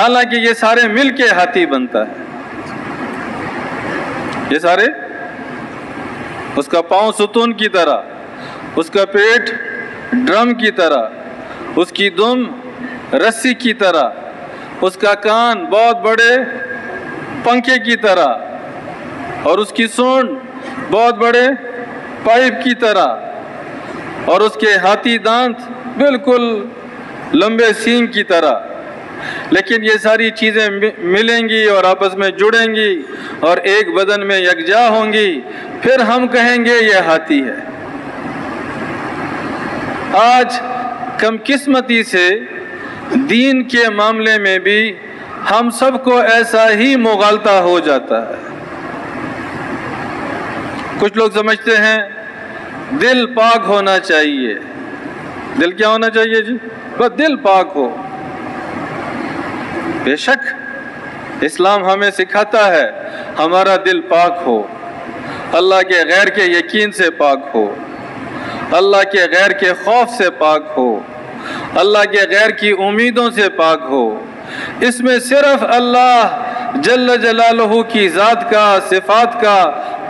حالانکہ یہ سارے مل کے ہاتھی بنتا ہے. یہ سارے، اس کا پاؤں ستون کی طرح، اس کا پیٹ ڈرم کی طرح، اس کی دم رسی کی طرح، اس کا کان بہت بڑے پنکھے کی طرح، اور اس کی سونڈ بہت بڑے پائپ کی طرح، اور اس کے ہاتھی دانت بالکل لمبے سینگ کی طرح. لیکن یہ ساری چیزیں ملیں گی اور آپس میں جڑیں گی اور ایک بدن میں یکجا ہوں گی، پھر ہم کہیں گے یہ ہاتھی ہے. آج کم قسمتی سے دین کے معاملے میں بھی ہم سب کو ایسا ہی مغالطہ ہو جاتا ہے. کچھ لوگ سمجھتے ہیں دل پاک ہونا چاہیے. دل کیا ہونا چاہیے جی؟ بس دل پاک ہو. بے شک اسلام ہمیں سکھاتا ہے ہمارا دل پاک ہو، اللہ کے غیر کے یقین سے پاک ہو، اللہ کے غیر کے خوف سے پاک ہو، اللہ کے غیر کی امیدوں سے پاک ہو. اس میں صرف اللہ جل جلالہ کی ذات کا، صفات کا،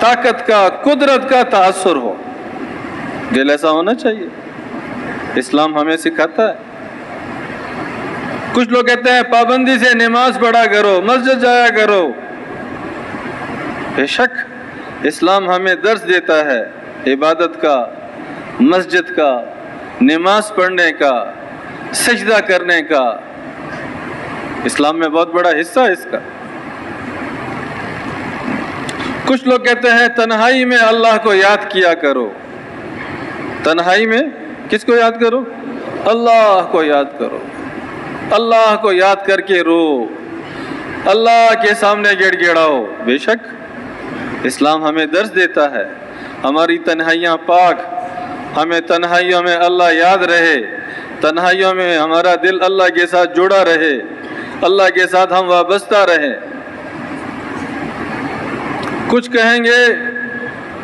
طاقت کا، قدرت کا تاثر ہو. دل ایسا ہونا چاہیے، اسلام ہمیں سکھاتا ہے. کچھ لوگ کہتے ہیں پابندی سے نماز پڑھا کرو، مسجد جایا کرو. بے شک اسلام ہمیں درس دیتا ہے عبادت کا، مسجد کا، نماز پڑھنے کا، سجدہ کرنے کا. اسلام میں بہت بڑا حصہ ہے اس کا. کچھ لوگ کہتے ہیں تنہائی میں اللہ کو یاد کیا کرو. تنہائی میں کس کو یاد کرو؟ اللہ کو یاد کرو. اللہ کو یاد کر کے رو، اللہ کے سامنے گڑ گڑاؤ. بے شک اسلام ہمیں درس دیتا ہے ہماری تنہائیاں پاک، ہمیں تنہائیوں میں اللہ یاد رہے، تنہائیوں میں ہمارا دل اللہ کے ساتھ جڑا رہے، اللہ کے ساتھ ہم وابستہ رہیں. کچھ کہیں گے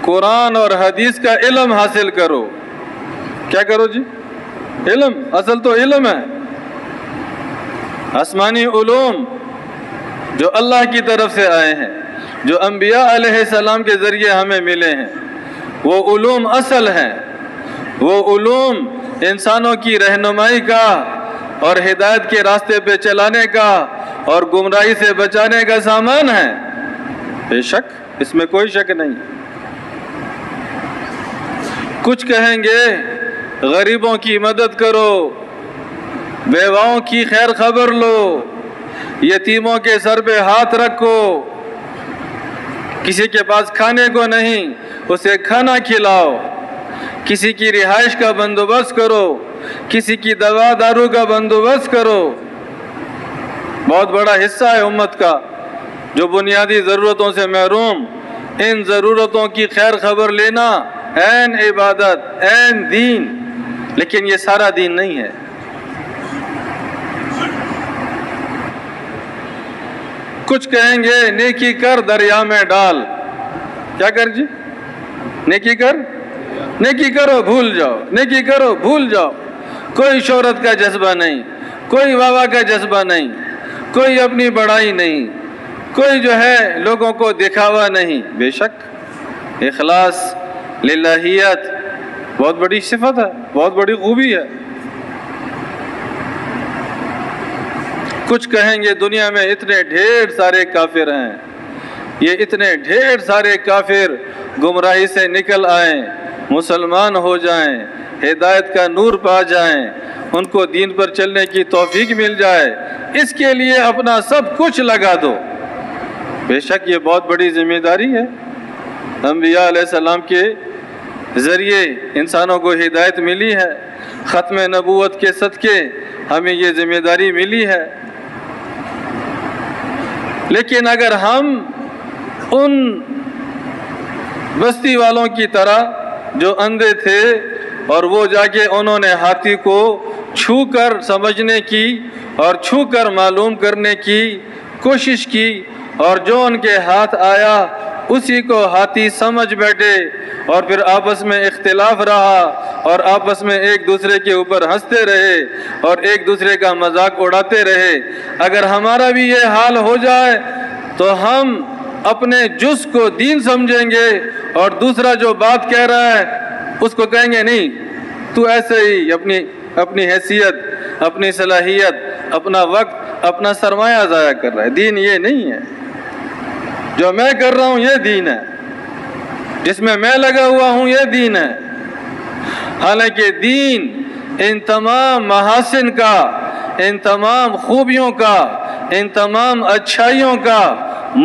قرآن اور حدیث کا علم حاصل کرو. کیا کرو جی؟ علم. اصل تو علم ہے. آسمانی علوم جو اللہ کی طرف سے آئے ہیں، جو انبیاء علیہ السلام کے ذریعے ہمیں ملے ہیں، وہ علوم اصل ہیں. وہ علوم انسانوں کی رہنمائی کا اور ہدایت کے راستے پہ چلانے کا اور گمراہی سے بچانے کا سامان ہے. بے شک اس میں کوئی شک نہیں. کچھ کہیں گے غریبوں کی مدد کرو، بیواؤں کی خیر خبر لو، یتیموں کے سر پہ ہاتھ رکھو، کسی کے پاس کھانے کو نہیں اسے کھانا کھلاؤ، کسی کی رہائش کا بندوبست کرو، کسی کی دوا دارو کا بندوبست کرو. بہت بڑا حصہ ہے امت کا جو بنیادی ضرورتوں سے محروم. ان ضرورتوں کی خیر خبر لینا عین عبادت، عین دین. لیکن یہ سارا دین نہیں ہے. کچھ کہیں گے نیکی کر دریا میں ڈال. کیا کر جی؟ نیکی کر، نیکی کرو بھول جاؤ، نیکی کرو بھول جاؤ. کوئی شہرت کا جذبہ نہیں، کوئی واہ کا جذبہ نہیں، کوئی اپنی بڑائی نہیں، کوئی جو ہے لوگوں کو دکھاوا نہیں. بے شک اخلاص، للہیت بہت بڑی صفت ہے، بہت بڑی خوبی ہے. کچھ کہیں گے دنیا میں اتنے ڈھیر سارے کافر ہیں، یہ اتنے ڈھیر سارے کافر گمراہی سے نکل آئیں، مسلمان ہو جائیں، ہدایت کا نور پا جائیں، ان کو دین پر چلنے کی توفیق مل جائے، اس کے لیے اپنا سب کچھ لگا دو. بے شک یہ بہت بڑی ذمہ داری ہے. انبیاء علیہ السلام کے ذریعے انسانوں کو ہدایت ملی ہے، ختم نبوت کے صدقے ہمیں یہ ذمہ داری ملی ہے. لیکن اگر ہم ان بستی والوں کی طرح جو اندھے تھے اور وہ جا کے انہوں نے ہاتھی کو چھو کر سمجھنے کی اور چھو کر معلوم کرنے کی کوشش کی اور جو ان کے ہاتھ آیا اسی کو ہاتھی سمجھ بیٹھے اور پھر آپس میں اختلاف رہا اور آپس میں ایک دوسرے کے اوپر ہنستے رہے اور ایک دوسرے کا مذاق اڑاتے رہے. اگر ہمارا بھی یہ حال ہو جائے تو ہم اپنے جز کو دین سمجھیں گے اور دوسرا جو بات کہہ رہا ہے اس کو کہیں گے نہیں تو ایسے ہی اپنی حیثیت، اپنی صلاحیت، اپنا وقت، اپنا سرمایہ ضائع کر رہا ہے. دین یہ نہیں ہے. جو میں کر رہا ہوں یہ دین ہے، جس میں لگا ہوا ہوں یہ دین ہے. حالانکہ دین ان تمام محاسن کا، ان تمام خوبیوں کا، ان تمام اچھائیوں کا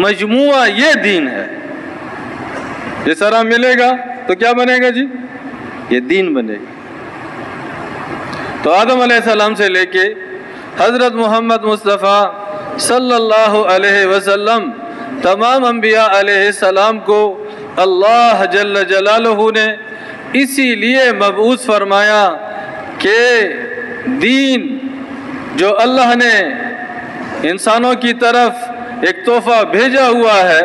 مجموعہ یہ دین ہے. یہ سارا ملے گا تو کیا بنے گا جی؟ یہ دین بنے گا. تو آدم علیہ السلام سے لے کے حضرت محمد مصطفیٰ صلی اللہ علیہ وسلم تمام انبیاء علیہ السلام کو اللہ جل جلالہ نے اسی لیے مبعوث فرمایا کہ دین جو اللہ نے انسانوں کی طرف ایک تحفہ بھیجا ہوا ہے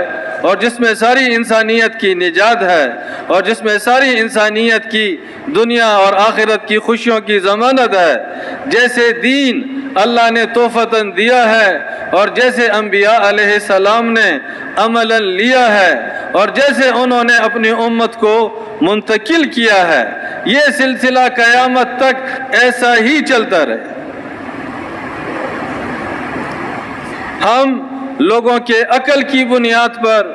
اور جس میں ساری انسانیت کی نجات ہے اور جس میں ساری انسانیت کی دنیا اور آخرت کی خوشیوں کی ضمانت ہے، جیسے دین اللہ نے تحفتاً دیا ہے اور جیسے انبیاء علیہ السلام نے عملاً لیا ہے اور جیسے انہوں نے اپنی امت کو منتقل کیا ہے، یہ سلسلہ قیامت تک ایسا ہی چلتا رہے. ہم لوگوں کے عقل کی بنیاد پر،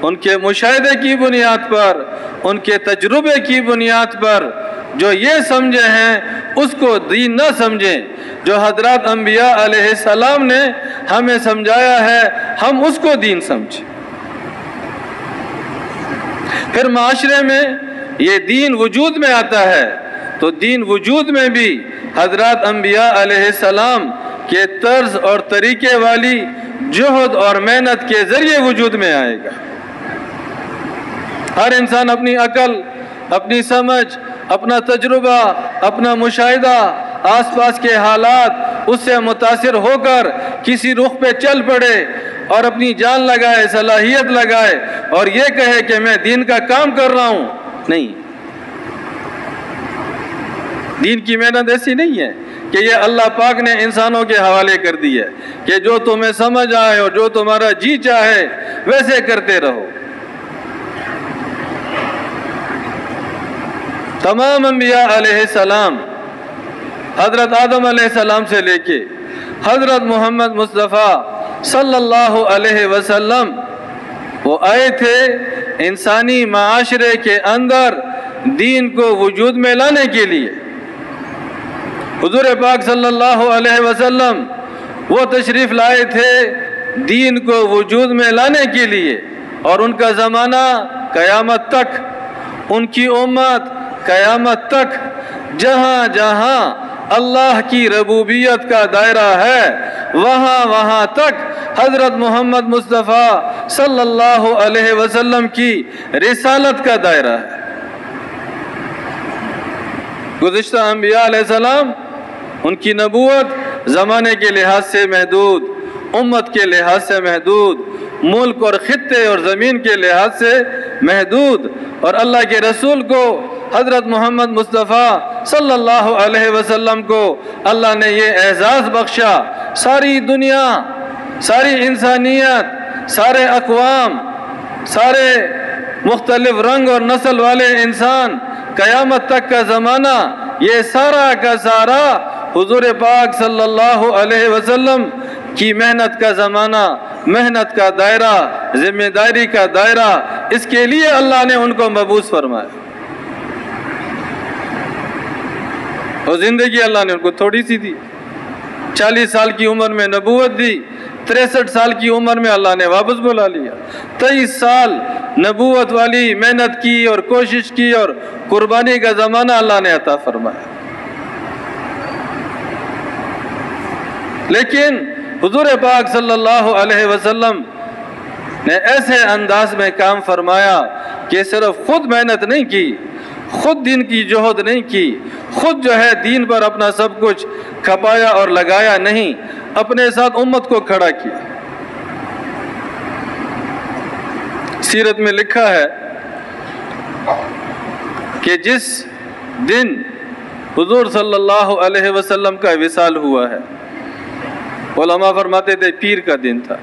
ان کے مشاہدے کی بنیاد پر، ان کے تجربے کی بنیاد پر جو یہ سمجھے ہیں اس کو دین نہ سمجھیں. جو حضرات انبیاء علیہ السلام نے ہمیں سمجھایا ہے ہم اس کو دین سمجھیں. پھر معاشرے میں یہ دین وجود میں آتا ہے تو دین وجود میں بھی حضرات انبیاء علیہ السلام کے طرز اور طریقے والی جہد اور محنت کے ذریعے وجود میں آئے گا. ہر انسان اپنی عقل، اپنی سمجھ، اپنا تجربہ، اپنا مشاہدہ، آس پاس کے حالات اس سے متاثر ہو کر کسی رخ پہ چل پڑے اور اپنی جان لگائے، صلاحیت لگائے اور یہ کہے کہ میں دین کا کام کر رہا ہوں. نہیں، دین کی محنت ایسی نہیں ہے کہ یہ اللہ پاک نے انسانوں کے حوالے کر دی ہے کہ جو تمہیں سمجھ آئے اور جو تمہارا جی چاہے ویسے کرتے رہو. تمام انبیاء علیہ السلام حضرت آدم علیہ السلام سے لے کے حضرت محمد مصطفیٰ صلی اللہ علیہ وسلم وہ آئے تھے انسانی معاشرے کے اندر دین کو وجود میں لانے کے لیے. حضور پاک صلی اللہ علیہ وسلم وہ تشریف لائے تھے دین کو وجود میں لانے کے لیے اور ان کا زمانہ قیامت تک، ان کی امت قیامت تک، جہاں جہاں اللہ کی ربوبیت کا دائرہ ہے وہاں وہاں تک حضرت محمد مصطفیٰ صلی اللہ علیہ وسلم کی رسالت کا دائرہ ہے. گزشتہ انبیاء علیہ السلام ان کی نبوت زمانے کے لحاظ سے محدود، امت کے لحاظ سے محدود، ملک اور خطے اور زمین کے لحاظ سے محدود، اور اللہ کے رسول کو حضرت محمد مصطفیٰ صلی اللہ علیہ وسلم کو اللہ نے یہ اعزاز بخشا ساری دنیا، ساری انسانیت، سارے اقوام، سارے مختلف رنگ اور نسل والے انسان، قیامت تک کا زمانہ، یہ سارا کا سارا حضور پاک صلی اللہ علیہ وسلم کی محنت کا زمانہ، محنت کا دائرہ، ذمہ داری کا دائرہ، اس کے لیے اللہ نے ان کو مبعوث فرمایا. اور زندگی اللہ نے ان کو تھوڑی سی دی. 40 سال کی عمر میں نبوت دی، 63 سال کی عمر میں اللہ نے واپس بلا لیا. 23 سال نبوت والی محنت کی اور کوشش کی اور قربانی کا زمانہ اللہ نے عطا فرمایا. لیکن حضور پاک صلی اللہ علیہ وسلم نے ایسے انداز میں کام فرمایا کہ صرف خود محنت نہیں کی، خود دین کی جہد نہیں کی، خود جو ہے دین پر اپنا سب کچھ کھپایا اور لگایا نہیں، اپنے ساتھ امت کو کھڑا کیا. سیرت میں لکھا ہے کہ جس دن حضور صلی اللہ علیہ وسلم کا وصال ہوا ہے۔ علماء فرماتے تھے پیر کا دن تھا۔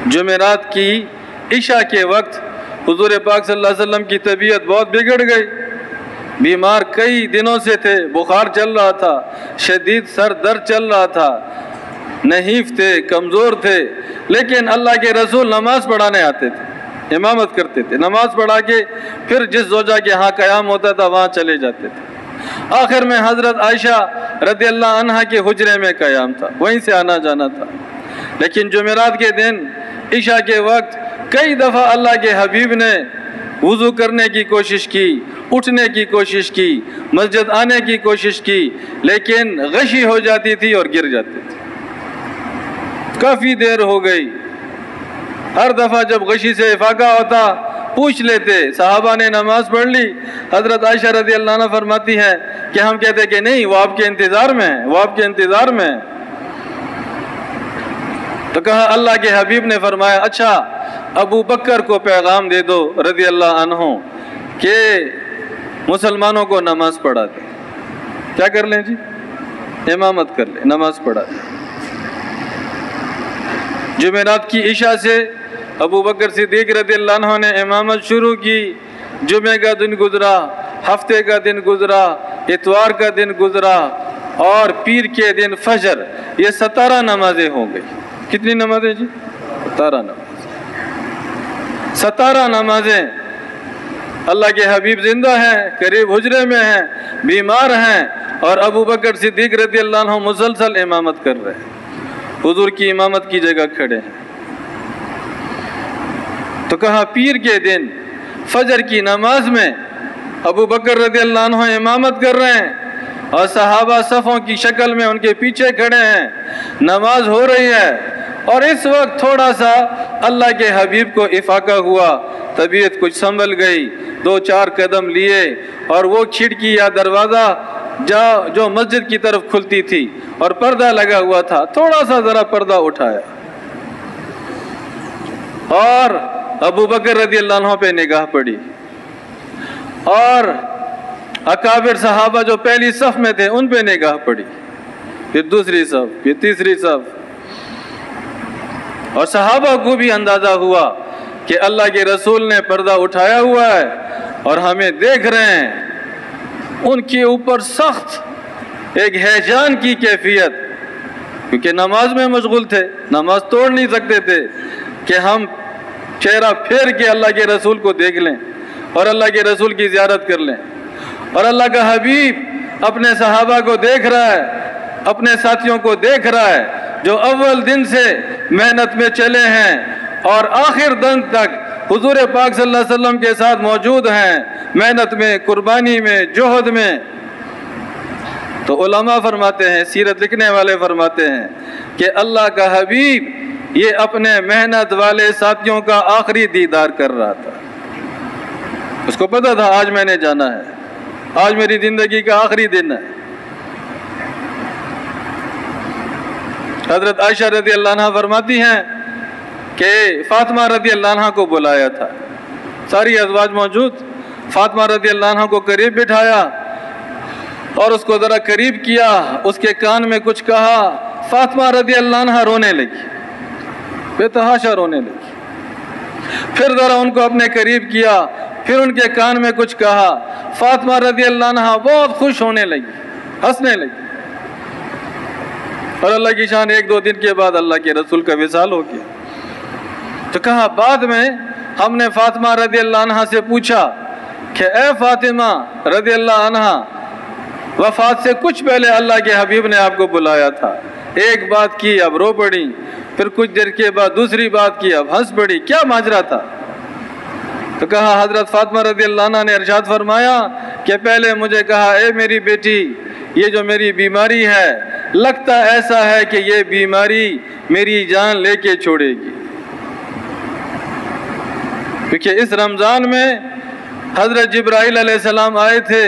جمعرات کی عشاء کے وقت حضور پاک صلی اللہ علیہ وسلم کی طبیعت بہت بگڑ گئی، بیمار کئی دنوں سے تھے، بخار چل رہا تھا، شدید سر درد چل رہا تھا، نحیف تھے، کمزور تھے، لیکن اللہ کے رسول نماز پڑھانے آتے تھے، امامت کرتے تھے، نماز پڑھا کے پھر جس زوجہ کے ہاں قیام ہوتا تھا وہاں چلے جاتے تھے۔ آخر میں حضرت عائشہ رضی اللہ عنہا کے حجرے میں قیام تھا، وہیں سے آنا جانا تھا۔ لیکن جمعرات کے دن عشاء کے وقت کئی دفعہ اللہ کے حبیب نے وضو کرنے کی کوشش کی، اٹھنے کی کوشش کی، مسجد آنے کی کوشش کی، لیکن غشی ہو جاتی تھی اور گر جاتے تھے۔ کافی دیر ہو گئی، ہر دفعہ جب غشی سے افاقہ ہوتا پوچھ لیتے، صحابہ نے نماز پڑھ لی، حضرت عائشہ رضی اللہ عنہ فرماتی ہے کہ ہم کہتے کہ نہیں، وہ آپ کے انتظار میں ہے، وہ آپ کے انتظار میں ہے۔ تو کہا اللہ کے حبیب نے فرمایا اچھا ابو بکر کو پیغام دے دو رضی اللہ عنہ کہ مسلمانوں کو نماز پڑھا دے۔ کیا کر لیں جی؟ امامت کر لیں، نماز پڑھا دیں۔ جمعرات کی عشاء سے ابو بکر صدیق رضی اللہ عنہ نے امامت شروع کی۔ جمعہ کا دن گزرا، ہفتے کا دن گزرا، اتوار کا دن گزرا، اور پیر کے دن فجر، یہ 17 نمازیں ہو گئی۔ کتنی نمازیں جی؟ 17 نمازیں۔ 17 نمازیں۔ اللہ کے حبیب زندہ ہیں، قریب حجرے میں ہیں، بیمار ہیں، اور ابو بکر صدیق رضی اللہ عنہ مسلسل امامت کر رہے ہیں، حضور کی امامت کی جگہ کھڑے ہیں۔ تو کہا پیر کے دن فجر کی نماز میں ابو بکر رضی اللہ عنہ امامت کر رہے ہیں، اور صحابہ صفوں کی شکل میں ان کے پیچھے کھڑے ہیں، نماز ہو رہی ہے، اور اس وقت تھوڑا سا اللہ کے حبیب کو افاقہ ہوا، طبیعت کچھ سنبھل گئی، 2-4 قدم لیے، اور وہ کھڑکی یا دروازہ جو مسجد کی طرف کھلتی تھی اور پردہ لگا ہوا تھا، تھوڑا سا ذرا پردہ اٹھایا، اور ابو بکر رضی اللہ عنہ پہ نگاہ پڑی، اور اکابر صحابہ جو پہلی صف میں تھے ان پہ نگاہ پڑی، پھر دوسری صف، پھر تیسری صف، اور صحابہ کو بھی اندازہ ہوا کہ اللہ کے رسول نے پردہ اٹھایا ہوا ہے اور ہمیں دیکھ رہے ہیں۔ ان کے اوپر سخت ایک ہیجان کی کیفیت، کیونکہ نماز میں مشغول تھے، نماز توڑ نہیں سکتے تھے کہ ہم چہرہ پھیر کے اللہ کے رسول کو دیکھ لیں اور اللہ کے رسول کی زیارت کر لیں، اور اللہ کا حبیب اپنے صحابہ کو دیکھ رہا ہے، اپنے ساتھیوں کو دیکھ رہا ہے جو اول دن سے محنت میں چلے ہیں اور آخر دن تک حضور پاک صلی اللہ علیہ وسلم کے ساتھ موجود ہیں، محنت میں، قربانی میں، جوہد میں۔ تو علماء فرماتے ہیں، سیرت لکھنے والے فرماتے ہیں کہ اللہ کا حبیب یہ اپنے محنت والے ساتھیوں کا آخری دیدار کر رہا تھا۔ اس کو پتہ تھا آج میں نے جانا ہے، آج میری زندگی کا آخری دن ہے۔ حضرت عائشہ رضی اللہ عنہ فرماتی ہیں کہ فاطمہ رضی اللہ عنہ کو بلایا تھا، ساری ازواج موجود، فاطمہ رضی اللہ عنہ کو قریب بٹھایا اور اس کو ذرا قریب کیا، اس کے کان میں کچھ کہا، فاطمہ رضی اللہ عنہ رونے لگی، بے تحاشا رونے لگی۔ پھر ذرا ان کو اپنے قریب کیا، پھر ان کے کان میں کچھ کہا، فاطمہ رضی اللہ عنہ بہت خوش ہونے لگی، ہنسنے لگی، اور اللہ کی شان 1-2 دن کے بعد اللہ کے رسول کا وصال ہو گیا۔ تو کہا بعد میں ہم نے فاطمہ رضی اللہ عنہ سے پوچھا کہ اے فاطمہ رضی اللہ عنہ، وفات سے کچھ پہلے اللہ کے حبیب نے آپ کو بلایا تھا، ایک بات کی اب رو پڑی، پھر کچھ دیر کے بعد دوسری بات کی اب ہنس پڑی، کیا ماجرا تھا؟ تو کہا حضرت فاطمہ رضی اللہ عنہ نے ارشاد فرمایا کہ پہلے مجھے کہا اے میری بیٹی، یہ جو میری بیماری ہے لگتا ایسا ہے کہ یہ بیماری میری جان لے کے چھوڑے گی، کیونکہ اس رمضان میں حضرت جبرائیل علیہ السلام آئے تھے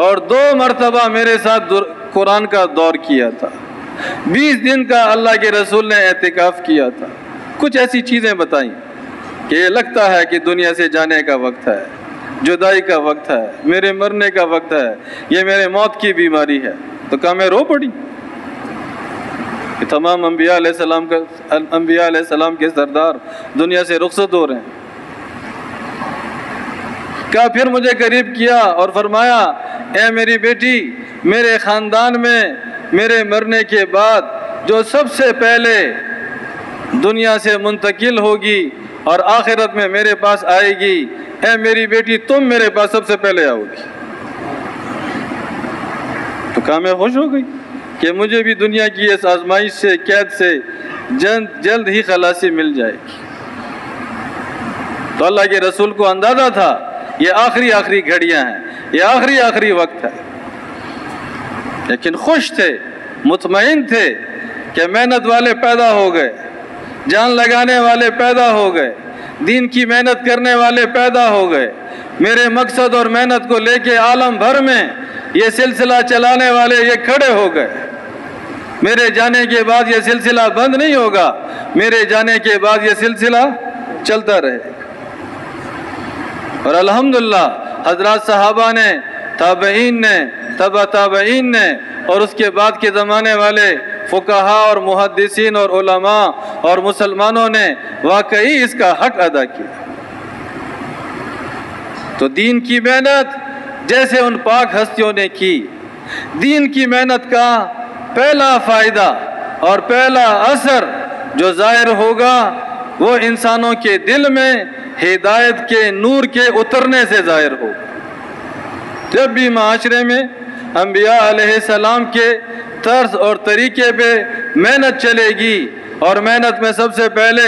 اور 2 مرتبہ میرے ساتھ قرآن کا دور کیا تھا، 20 دن کا اللہ کے رسول نے اعتکاف کیا تھا، کچھ ایسی چیزیں بتائیں کہ یہ لگتا ہے کہ دنیا سے جانے کا وقت ہے، جدائی کا وقت ہے، میرے مرنے کا وقت ہے، یہ میرے موت کی بیماری ہے، تو کہا میں رو پڑی کہ تمام انبیاء علیہ السلام کے سردار دنیا سے رخصت ہو رہے ہیں۔ کہا پھر مجھے قریب کیا اور فرمایا اے میری بیٹی، میرے خاندان میں میرے مرنے کے بعد جو سب سے پہلے دنیا سے منتقل ہوگی اور آخرت میں میرے پاس آئے گی، اے میری بیٹی تم میرے پاس سب سے پہلے آؤ گی۔ تو کہا میں خوش ہو گئی کہ مجھے بھی دنیا کی اس آزمائش سے، قید سے جلد ہی خلاصی مل جائے گی۔ تو اللہ کے رسول کو اندازہ تھا یہ آخری گھڑیاں ہیں، یہ آخری وقت ہے، لیکن خوش تھے، مطمئن تھے کہ محنت والے پیدا ہو گئے، جان لگانے والے پیدا ہو گئے، دین کی محنت کرنے والے پیدا ہو گئے، میرے مقصد اور محنت کو لے کے عالم بھر میں یہ سلسلہ چلانے والے یہ کھڑے ہو گئے۔ میرے جانے کے بعد یہ سلسلہ بند نہیں ہوگا، میرے جانے کے بعد یہ سلسلہ چلتا رہے گا۔ اور الحمدللہ حضرات صحابہ نے، تابعین نے، تبع تابعین نے، اور اس کے بعد کے زمانے والے فقہاء اور محدثین اور علماء اور مسلمانوں نے واقعی اس کا حق ادا کیا۔ تو دین کی محنت جیسے ان پاک ہستیوں نے کی، دین کی محنت کا پہلا فائدہ اور پہلا اثر جو ظاہر ہوگا وہ انسانوں کے دل میں ہدایت کے نور کے اترنے سے ظاہر ہوگا۔ جب بھی معاشرے میں انبیاء علیہ السلام کے طرز اور طریقے پہ محنت چلے گی، اور محنت میں سب سے پہلے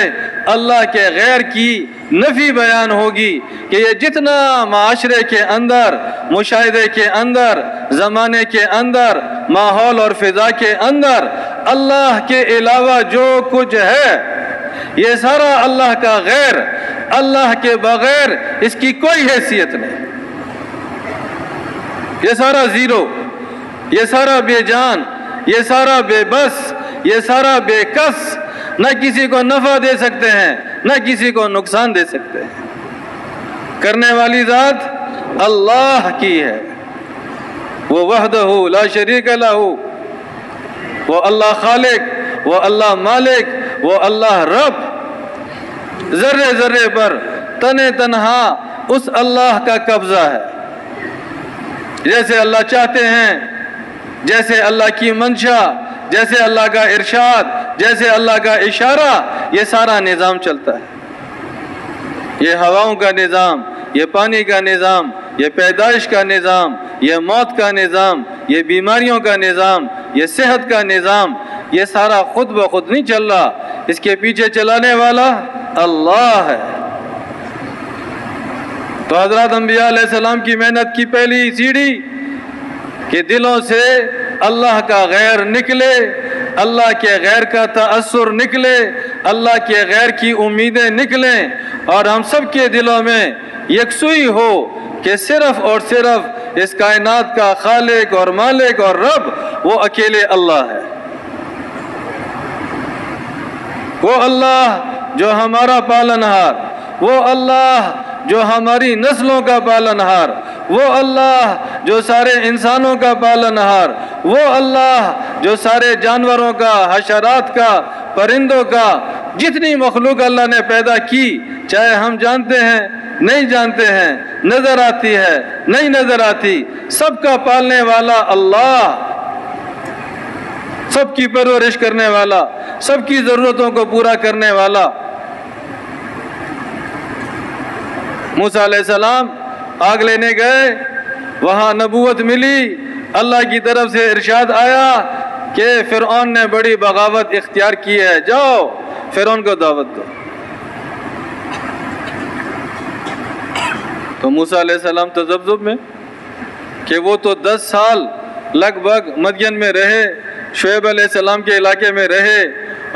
اللہ کے غیر کی نفی بیان ہوگی کہ یہ جتنا معاشرے کے اندر، مشاہدے کے اندر، زمانے کے اندر، ماحول اور فضا کے اندر اللہ کے علاوہ جو کچھ ہے یہ سارا اللہ کا غیر، اللہ کے بغیر اس کی کوئی حیثیت نہیں، یہ سارا زیرو، یہ سارا بے جان، یہ سارا بے بس، یہ سارا بے کس، نہ کسی کو نفع دے سکتے ہیں نہ کسی کو نقصان دے سکتے ہیں۔ کرنے والی ذات اللہ کی ہے، وہ وحدہ لا شریک لہ، وہ اللہ خالق، وہ اللہ مالک، وہ اللہ رب، ذرے ذرے پر تنے تنہا اس اللہ کا قبضہ ہے۔ جیسے اللہ چاہتے ہیں، جیسے اللہ کی منشا، جیسے اللہ کا ارشاد، جیسے اللہ کا اشارہ، یہ سارا نظام چلتا ہے۔ یہ ہواؤں کا نظام، یہ پانی کا نظام، یہ پیدائش کا نظام، یہ موت کا نظام، یہ بیماریوں کا نظام، یہ صحت کا نظام، یہ سارا خود بخود نہیں چل رہا، اس کے پیچھے چلانے والا اللہ ہے۔ تو حضرات انبیاء علیہ السلام کی محنت کی پہلی سیڑھی کہ دلوں سے اللہ کا غیر نکلے، اللہ کے غیر کا تأثر نکلے، اللہ کے غیر کی امیدیں نکلیں، اور ہم سب کے دلوں میں یکسوئی ہو کہ صرف اور صرف اس کائنات کا خالق اور مالک اور رب وہ اکیلے اللہ ہے۔ وہ اللہ جو ہمارا پالنہار، وہ اللہ جو ہماری نسلوں کا پالنہار، وہ اللہ جو سارے انسانوں کا پالنہار، وہ اللہ جو سارے جانوروں کا، حشرات کا، پرندوں کا، جتنی مخلوق اللہ نے پیدا کی، چاہے ہم جانتے ہیں نہیں جانتے ہیں، نظر آتی ہے نہیں نظر آتی، سب کا پالنے والا اللہ، سب کی پرورش کرنے والا، سب کی ضرورتوں کو پورا کرنے والا۔ موسیٰ علیہ السلام آگ لینے گئے، وہاں نبوت ملی، اللہ کی طرف سے ارشاد آیا کہ فرعون نے بڑی بغاوت اختیار کی ہے، جاؤ فرعون کو دعوت دو۔ تو موسیٰ علیہ السلام تذبذب میں کہ وہ تو 10 سال لگ بھگ مدین میں رہے، شعیب علیہ السلام کے علاقے میں رہے،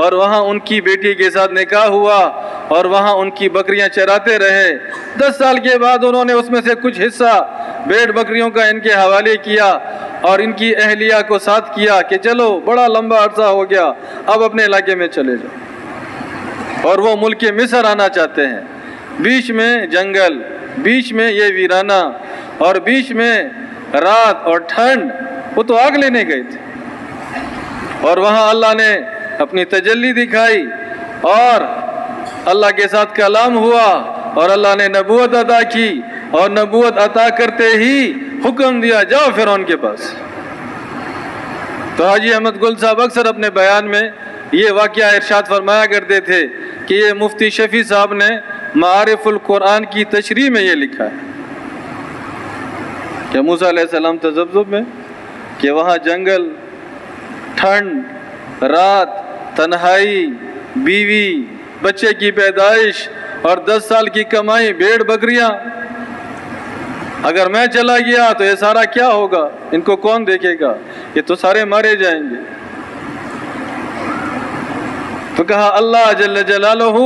اور وہاں ان کی بیٹی کے ساتھ نکاح ہوا، اور وہاں ان کی بکریاں چراتے رہے۔ 10 سال کے بعد انہوں نے اس میں سے کچھ حصہ بھیڑ بکریوں کا ان کے حوالے کیا، اور ان کی اہلیہ کو ساتھ کیا کہ چلو بڑا لمبا عرصہ ہو گیا، اب اپنے علاقے میں چلے جاؤ۔ اور وہ ملک مصر آنا چاہتے ہیں، بیچ میں جنگل، بیچ میں یہ ویرانہ اور بیچ میں رات اور ٹھنڈ، وہ تو آگ لینے گئے تھے، اور وہاں اللہ نے اپنی تجلی دکھائی اور اللہ کے ساتھ کلام ہوا اور اللہ نے نبوت عطا کی، اور نبوت عطا کرتے ہی حکم دیا جاؤ فرعون کے پاس۔ تو حاجی احمد گل صاحب اکثر اپنے بیان میں یہ واقعہ ارشاد فرمایا کرتے تھے کہ یہ مفتی شفیع صاحب نے معارف القرآن کی تشریح میں یہ لکھا ہے کہ موسیٰ علیہ السلام تذبذب میں، کہ وہاں جنگل، ٹھنڈ، رات، تنہائی، بیوی، بچے کی پیدائش اور 10 سال کی کمائی، بھیڑ بکریاں، اگر میں چلا گیا تو یہ سارا کیا ہوگا، ان کو کون دیکھے گا، یہ تو سارے مارے جائیں گے۔ تو کہا اللہ جل جلالہ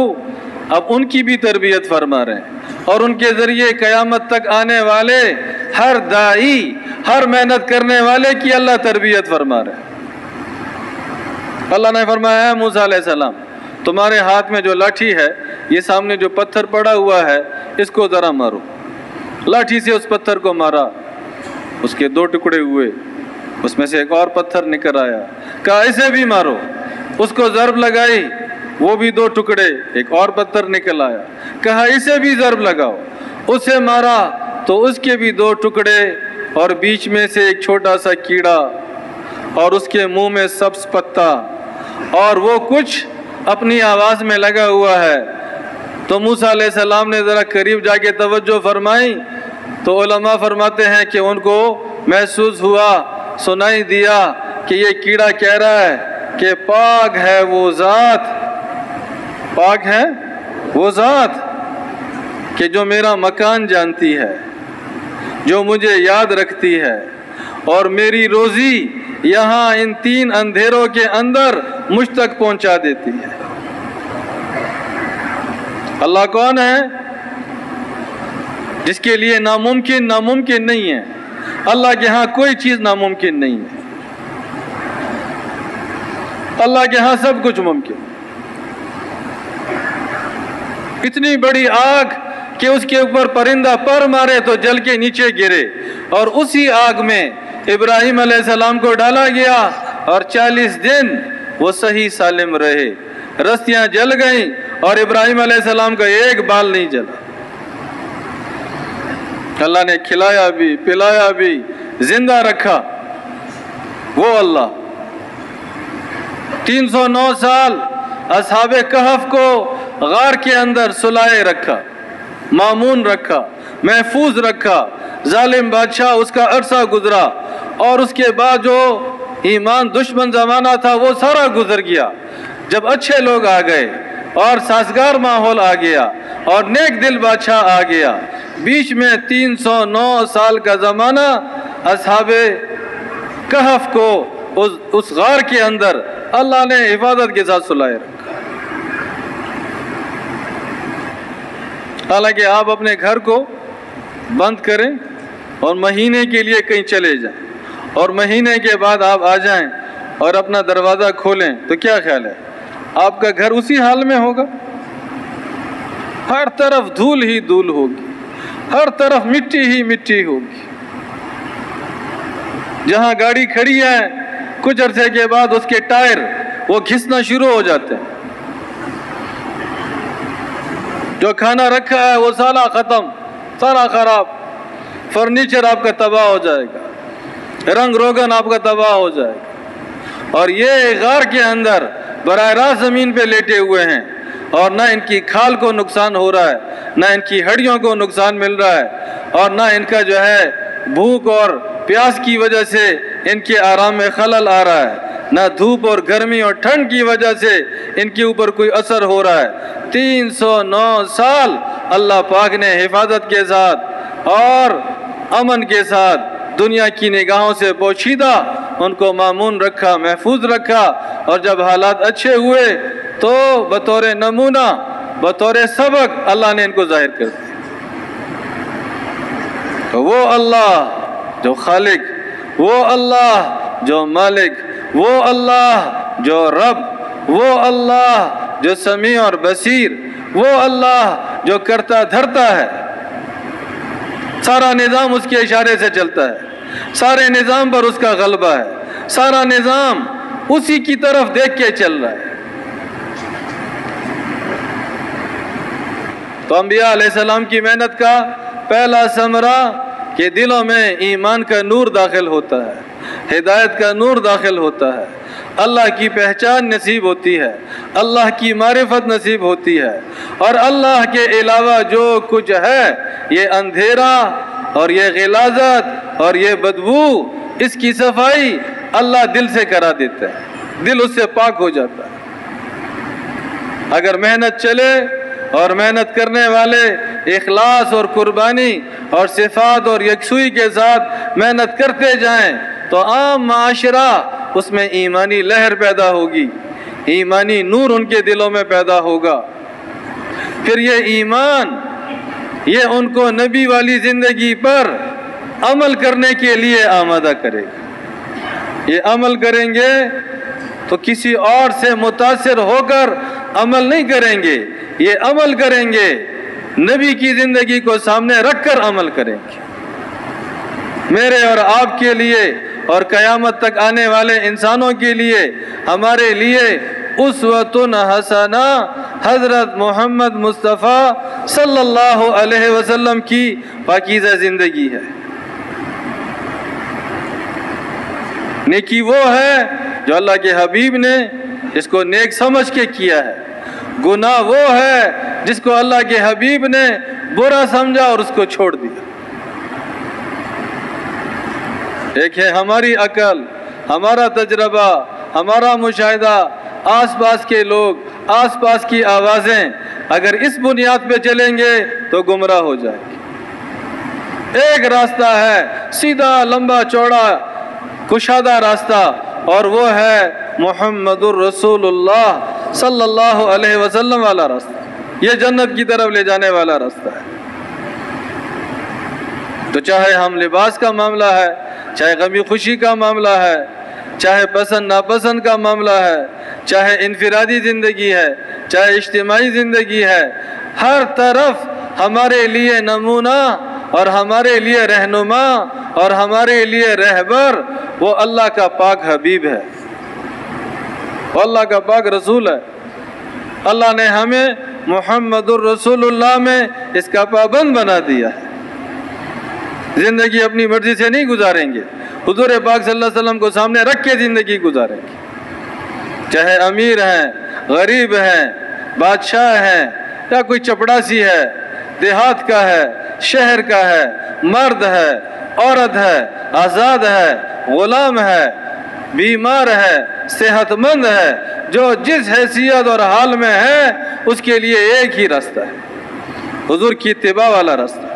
اب ان کی بھی تربیت فرما رہے ہیں، اور ان کے ذریعے قیامت تک آنے والے ہر داعی، ہر محنت کرنے والے کی اللہ تربیت فرما رہے ہیں۔ اللہ نے فرمایا ہے موسیٰ علیہ السلام، تمہارے ہاتھ میں جو لاٹھی ہے، یہ سامنے جو پتھر پڑا ہوا ہے، اس کو ذرا مارو۔ لاٹھی سے اس پتھر کو مارا، اس کے 2 ٹکڑے ہوئے، اس میں سے ایک اور پتھر نکل آیا، کہا اسے بھی مارو، اس کو ضرب لگائی، وہ بھی 2 ٹکڑے، ایک اور پتھر نکل آیا، کہا اسے بھی ضرب لگاؤ، اسے مارا تو اس کے بھی 2 ٹکڑے، اور بیچ میں سے ایک چھوٹا سا کیڑا، اور اس کے منہ میں سبز پتا، اور وہ کچھ اپنی آواز میں لگا ہوا ہے۔ تو موسیٰ علیہ السلام نے ذرا قریب جا کے توجہ فرمائی تو علماء فرماتے ہیں کہ ان کو محسوس ہوا، سنائی دیا کہ یہ کیڑا کہہ رہا ہے کہ پاک ہے وہ ذات، پاک ہے وہ ذات کہ جو میرا مکان جانتی ہے، جو مجھے یاد رکھتی ہے، اور میری روزی یہاں ان 3 اندھیروں کے اندر مجھ تک پہنچا دیتی ہے۔ اللہ کون ہے؟ جس کے لیے ناممکن ناممکن نہیں ہے۔ اللہ کے ہاں کوئی چیز ناممکن نہیں ہے، اللہ کے ہاں سب کچھ ممکن۔ اتنی بڑی آگ کہ اس کے اوپر پرندہ پر مارے تو جل کے نیچے گرے، اور اسی آگ میں ابراہیم علیہ السلام کو ڈالا گیا، اور 40 دن وہ صحیح سالم رہے، رستیاں جل گئیں اور ابراہیم علیہ السلام کا ایک بال نہیں جلا۔ اللہ نے کھلایا بھی، پلایا بھی، زندہ رکھا، وہ اللہ۔ 309 سال اصحاب کہف کو غار کے اندر سلائے رکھا، مامون رکھا، محفوظ رکھا، ظالم بادشاہ اس کا عرصہ گزرا، اور اس کے بعد جو ایمان دشمن زمانہ تھا وہ سارا گزر گیا۔ جب اچھے لوگ آ گئے اور سازگار ماحول آ گیا اور نیک دل بادشاہ آ گیا، بیچ میں 309 سال کا زمانہ اصحاب کہف کو اس غار کے اندر اللہ نے حفاظت کے ساتھ سلائے رکھا۔ حالانکہ آپ اپنے گھر کو بند کریں اور مہینے کے لیے کہیں چلے جائیں، اور مہینے کے بعد آپ آ جائیں اور اپنا دروازہ کھولیں تو کیا خیال ہے؟ آپ کا گھر اسی حال میں ہوگا؟ ہر طرف دھول ہی دھول ہوگی، ہر طرف مٹی ہی مٹی ہوگی۔ جہاں گاڑی کھڑی ہے کچھ عرصے کے بعد اس کے ٹائر وہ گھسنا شروع ہو جاتے ہیں، جو کھانا رکھا ہے وہ سارا ختم، سارا خراب، فرنیچر آپ کا تباہ ہو جائے گا، رنگ روگن آپ کا تباہ ہو جائے گا۔ اور یہ غار کے اندر براہ راست زمین پہ لیٹے ہوئے ہیں، اور نہ ان کی کھال کو نقصان ہو رہا ہے، نہ ان کی ہڈیوں کو نقصان مل رہا ہے، اور نہ ان کا جو ہے بھوک اور پیاس کی وجہ سے ان کے آرام میں خلل آ رہا ہے، نہ دھوپ اور گرمی اور ٹھنڈ کی وجہ سے ان کے اوپر کوئی اثر ہو رہا ہے۔ 309 سال اللہ پاک نے حفاظت کے ساتھ اور امن کے ساتھ دنیا کی نگاہوں سے پوشیدہ ان کو مامون رکھا، محفوظ رکھا، اور جب حالات اچھے ہوئے تو بطور نمونہ، بطور سبق اللہ نے ان کو ظاہر کر دیا۔ تو وہ اللہ جو خالق، وہ اللہ جو مالک، وہ اللہ جو رب، وہ اللہ جو سمیع اور بصیر، وہ اللہ جو کرتا دھرتا ہے، سارا نظام اس کے اشارے سے چلتا ہے، سارے نظام پر اس کا غلبہ ہے، سارا نظام اسی کی طرف دیکھ کے چل رہا ہے۔ تو انبیاء علیہ السلام کی محنت کا پہلا ثمرہ کہ دلوں میں ایمان کا نور داخل ہوتا ہے، ہدایت کا نور داخل ہوتا ہے، اللہ کی پہچان نصیب ہوتی ہے، اللہ کی معرفت نصیب ہوتی ہے، اور اللہ کے علاوہ جو کچھ ہے یہ اندھیرا اور یہ غلاظت اور یہ بدبو، اس کی صفائی اللہ دل سے کرا دیتا ہے، دل اس سے پاک ہو جاتا ہے۔ اگر محنت چلے اور محنت کرنے والے اخلاص اور قربانی اور صفات اور یکسوئی کے ساتھ محنت کرتے جائیں تو عام معاشرہ اس میں ایمانی لہر پیدا ہوگی، ایمانی نور ان کے دلوں میں پیدا ہوگا۔ پھر یہ ایمان یہ ان کو نبی والی زندگی پر عمل کرنے کے لیے آمادہ کرے گا۔ یہ عمل کریں گے تو کسی اور سے متاثر ہو کر عمل نہیں کریں گے، یہ عمل کریں گے نبی کی زندگی کو سامنے رکھ کر عمل کریں گے۔ میرے اور آپ کے لیے اور قیامت تک آنے والے انسانوں کے لیے ہمارے لیے اسوۃ حسنہ حضرت محمد مصطفیٰ صلی اللہ علیہ وسلم کی پاکیزہ زندگی ہے۔ نیکی وہ ہے جو اللہ کے حبیب نے اس کو نیک سمجھ کے کیا ہے، گناہ وہ ہے جس کو اللہ کے حبیب نے برا سمجھا اور اس کو چھوڑ دیا۔ ایک ہے ہماری عقل، ہمارا تجربہ، ہمارا مشاہدہ، آس پاس کے لوگ، آس پاس کی آوازیں، اگر اس بنیاد پہ چلیں گے تو گمراہ ہو جائیں گے۔ ایک راستہ ہے سیدھا لمبا چوڑا کشادہ راستہ، اور وہ ہے محمد الرسول اللہ صلی اللہ علیہ وسلم والا راستہ، یہ جنت کی طرف لے جانے والا راستہ ہے۔ تو چاہے ہم لباس کا معاملہ ہے، چاہے غمی خوشی کا معاملہ ہے، چاہے پسند ناپسند کا معاملہ ہے، چاہے انفرادی زندگی ہے، چاہے اجتماعی زندگی ہے، ہر طرف ہمارے لیے نمونہ اور ہمارے لیے رہنما اور ہمارے لیے رہبر وہ اللہ کا پاک حبیب ہے، وہ اللہ کا پاک رسول ہے۔ اللہ نے ہمیں محمد الرسول اللہ میں اس کا پابند بنا دیا ہے۔ زندگی اپنی مرضی سے نہیں گزاریں گے، حضور پاک صلی اللہ علیہ وسلم کو سامنے رکھ کے زندگی گزاریں گے، چاہے امیر ہیں، غریب ہیں، بادشاہ ہیں، یا کوئی چپڑاسی ہے، دیہات کا ہے، شہر کا ہے، مرد ہے، عورت ہے، آزاد ہے، غلام ہے، بیمار ہے، صحت مند ہے، جو جس حیثیت اور حال میں ہے اس کے لیے ایک ہی راستہ ہے، حضور کی اتباع والا راستہ۔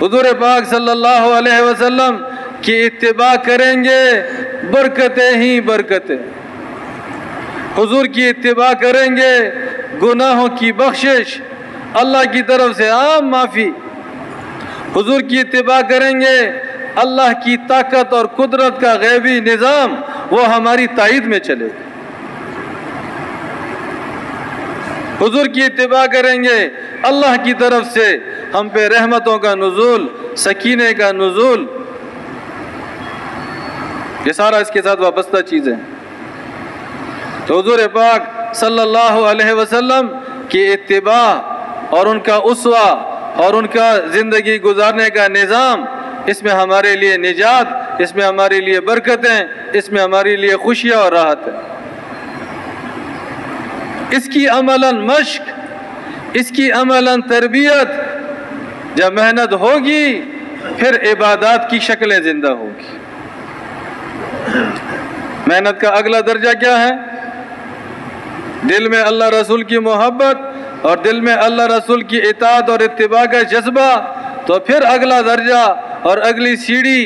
حضور پاک صلی اللہ علیہ وسلم کی اتباع کریں گے برکتیں ہی برکتیں، حضور کی اتباع کریں گے گناہوں کی بخشش، اللہ کی طرف سے عام معافی، حضور کی اتباع کریں گے اللہ کی طاقت اور قدرت کا غیبی نظام وہ ہماری تائید میں چلے گا، حضور کی اتباع کریں گے اللہ کی طرف سے ہم پہ رحمتوں کا نزول، سکینے کا نزول، یہ سارا اس کے ساتھ وابستہ چیزیں ہیں۔ تو حضور پاک صلی اللہ علیہ وسلم کی اتباع اور ان کا اسوہ اور ان کا زندگی گزارنے کا نظام، اس میں ہمارے لیے نجات، اس میں ہمارے لیے برکتیں، اس میں ہمارے لیے خوشیاں اور راحتیں۔ اس کی عملاً مشق، اس کی عملاً تربیت جب محنت ہوگی پھر عبادات کی شکلیں زندہ ہوگی۔ محنت کا اگلا درجہ کیا ہے؟ دل میں اللہ رسول کی محبت اور دل میں اللہ رسول کی اطاعت اور اتباع کا جذبہ، تو پھر اگلا درجہ اور اگلی سیڑھی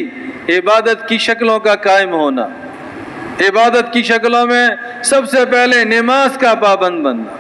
عبادت کی شکلوں کا قائم ہونا۔ عبادت کی شکلوں میں سب سے پہلے نماز کا پابند بننا۔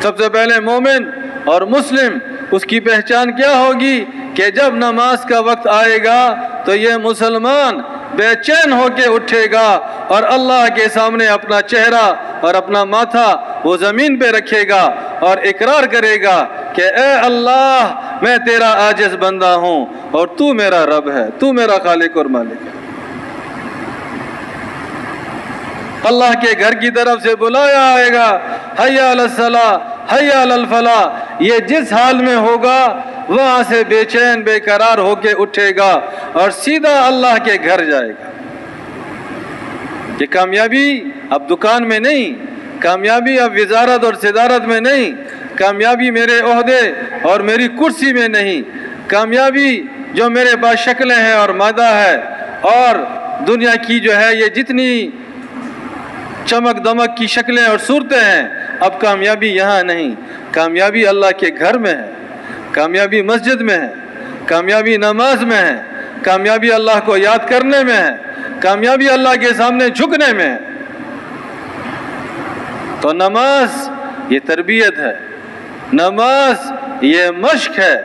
سب سے پہلے مومن اور مسلم اس کی پہچان کیا ہوگی کہ جب نماز کا وقت آئے گا تو یہ مسلمان بے چین ہو کے اٹھے گا اور اللہ کے سامنے اپنا چہرہ اور اپنا ماتھا وہ زمین پہ رکھے گا اور اقرار کرے گا کہ اے اللہ میں تیرا عاجز بندہ ہوں اور تو میرا رب ہے، تو میرا خالق اور مالک ہے۔ اللہ کے گھر کی طرف سے بلایا آئے گا، حی علی الصلاۃ حی علی الفلاح، یہ جس حال میں ہوگا وہاں سے بے چین بے قرار ہو کے اٹھے گا اور سیدھا اللہ کے گھر جائے گا۔ یہ کامیابی اب دکان میں نہیں، کامیابی اب وزارت اور صدارت میں نہیں، کامیابی میرے عہدے اور میری کرسی میں نہیں، کامیابی جو میرے پاس شکلیں ہیں اور مادہ ہے اور دنیا کی جو ہے یہ جتنی چمک دمک کی شکلیں اور صورتیں ہیں، اب کامیابی یہاں نہیں، کامیابی اللہ کے گھر میں ہے، کامیابی مسجد میں ہے، کامیابی نماز میں ہے، کامیابی اللہ کو یاد کرنے میں ہے، کامیابی اللہ کے سامنے جھکنے میں ہے۔ تو نماز یہ تربیت ہے، نماز یہ مشق ہے،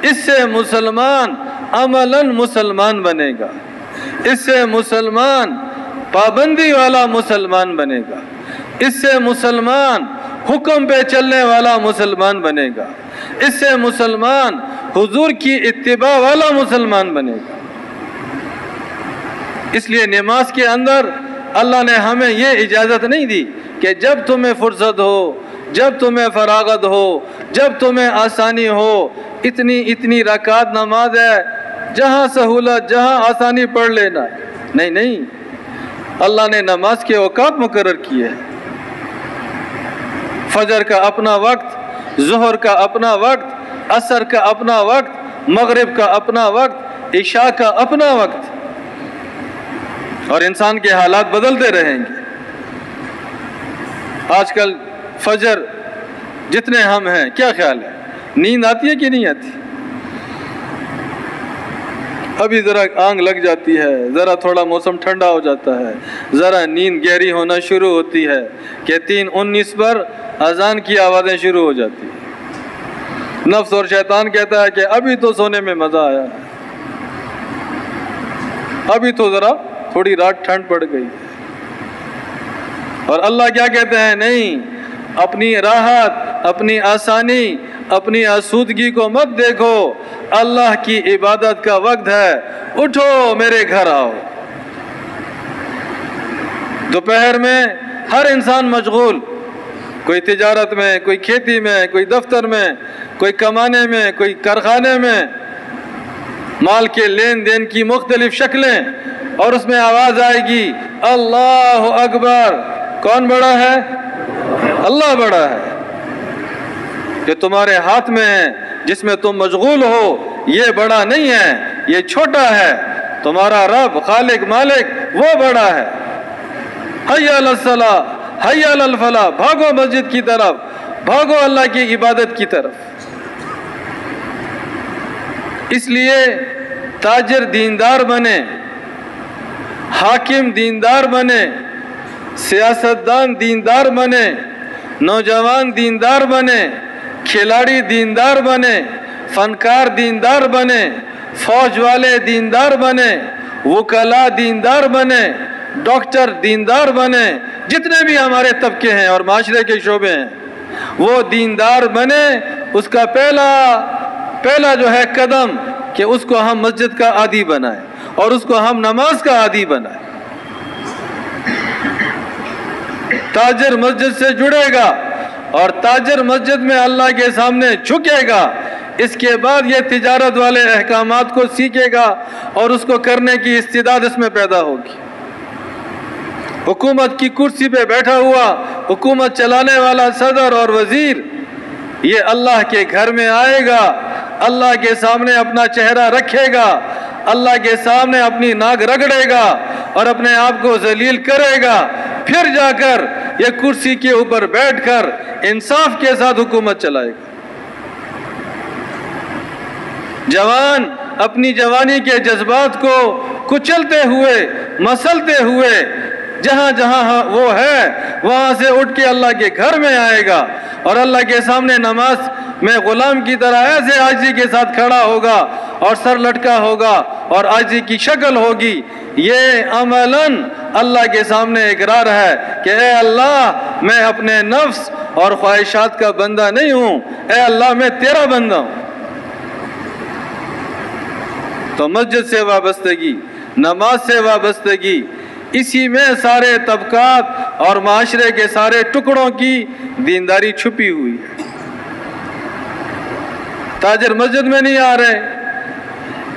اس سے مسلمان عملاً مسلمان بنے گا، اس سے مسلمان پابندی والا مسلمان بنے گا، اس سے مسلمان حکم پہ چلنے والا مسلمان بنے گا، اس سے مسلمان حضور کی اتباع والا مسلمان بنے گا۔ اس لیے نماز کے اندر اللہ نے ہمیں یہ اجازت نہیں دی کہ جب تمہیں فرصت ہو، جب تمہیں فراغت ہو، جب تمہیں آسانی ہو، اتنی رکعت نماز ہے، جہاں سہولت جہاں آسانی پڑھ لینا۔ نہیں، اللہ نے نماز کے اوقات مقرر کیے ہیں۔ فجر کا اپنا وقت، ظہر کا اپنا وقت، عصر کا اپنا وقت، مغرب کا اپنا وقت، عشاء کا اپنا وقت، اور انسان کے حالات بدلتے رہیں گے۔ آج کل فجر جتنے ہم ہیں، کیا خیال ہے، نیند آتی ہے کہ نہیں آتی؟ ابھی ذرا آنکھ لگ جاتی ہے، ذرا تھوڑا موسم ٹھنڈا ہو جاتا ہے، ذرا نیند گہری ہونا شروع ہوتی ہے کہ 3:19 پر اذان کی آوازیں شروع ہو جاتی ہیں۔ نفس اور شیطان کہتا ہے کہ ابھی تو سونے میں مزہ آیا ہے، ابھی تو ذرا تھوڑی رات ٹھنڈ پڑ گئی، اور اللہ کیا کہتے ہیں، نہیں، اپنی راحت، اپنی آسانی، اپنی آسودگی کو مت دیکھو، اللہ کی عبادت کا وقت ہے، اٹھو میرے گھر آؤ۔ دوپہر میں ہر انسان مشغول، کوئی تجارت میں، کوئی کھیتی میں، کوئی دفتر میں، کوئی کمانے میں، کوئی کارخانے میں، مال کے لین دین کی مختلف شکلیں، اور اس میں آواز آئے گی اللہ اکبر، کون بڑا ہے؟ اللہ بڑا ہے۔ جو تمہارے ہاتھ میں ہے، جس میں تم مشغول ہو، یہ بڑا نہیں ہے، یہ چھوٹا ہے۔ تمہارا رب خالق مالک وہ بڑا ہے۔ حی علی الصلاۃ حی علی الفلاح، بھاگو مسجد کی طرف، بھاگو اللہ کی عبادت کی طرف۔ اس لیے تاجر دیندار بنے، حاکم دیندار بنے، سیاستدان دیندار بنے، نوجوان دیندار بنے، کھلاڑی دیندار بنے، فنکار دیندار بنے، فوج والے دیندار بنے، وکلاء دیندار بنے، ڈاکٹر دیندار بنے، جتنے بھی ہمارے طبقے ہیں اور معاشرے کے شعبے ہیں، وہ دیندار بنے۔ اس کا پہلا جو ہے قدم کہ اس کو ہم مسجد کا عادی بنائیں اور اس کو ہم نماز کا عادی بنائیں۔ تاجر مسجد سے جڑے گا اور تاجر مسجد میں اللہ کے سامنے جھکے گا، اس کے بعد یہ تجارت والے احکامات کو سیکھے گا اور اس کو کرنے کی استعداد اس میں پیدا ہوگی۔ حکومت کی کرسی پہ بیٹھا ہوا حکومت چلانے والا صدر اور وزیر، یہ اللہ کے گھر میں آئے گا، اللہ کے سامنے اپنا چہرہ رکھے گا، اللہ کے سامنے اپنی ناک رگڑے گا اور اپنے آپ کو ذلیل کرے گا، پھر جا کر یہ کرسی کے اوپر بیٹھ کر انصاف کے ساتھ حکومت چلائے گا۔ جوان اپنی جوانی کے جذبات کو کچلتے ہوئے، مسلتے ہوئے، جہاں جہاں وہ ہے وہاں سے اٹھ کے اللہ کے گھر میں آئے گا اور اللہ کے سامنے نماز میں غلام کی طرح ایسے عاجزی کے ساتھ کھڑا ہوگا اور سر لٹکا ہوگا اور عاجزی کی شکل ہوگی۔ یہ عملاً اللہ کے سامنے اقرار ہے کہ اے اللہ، میں اپنے نفس اور خواہشات کا بندہ نہیں ہوں، اے اللہ میں تیرا بندہ ہوں۔ تو مسجد سے وابستگی، نماز سے وابستگی، اسی میں سارے طبقات اور معاشرے کے سارے ٹکڑوں کی دینداری چھپی ہوئی ہے۔ تاجر مسجد میں نہیں آ رہے،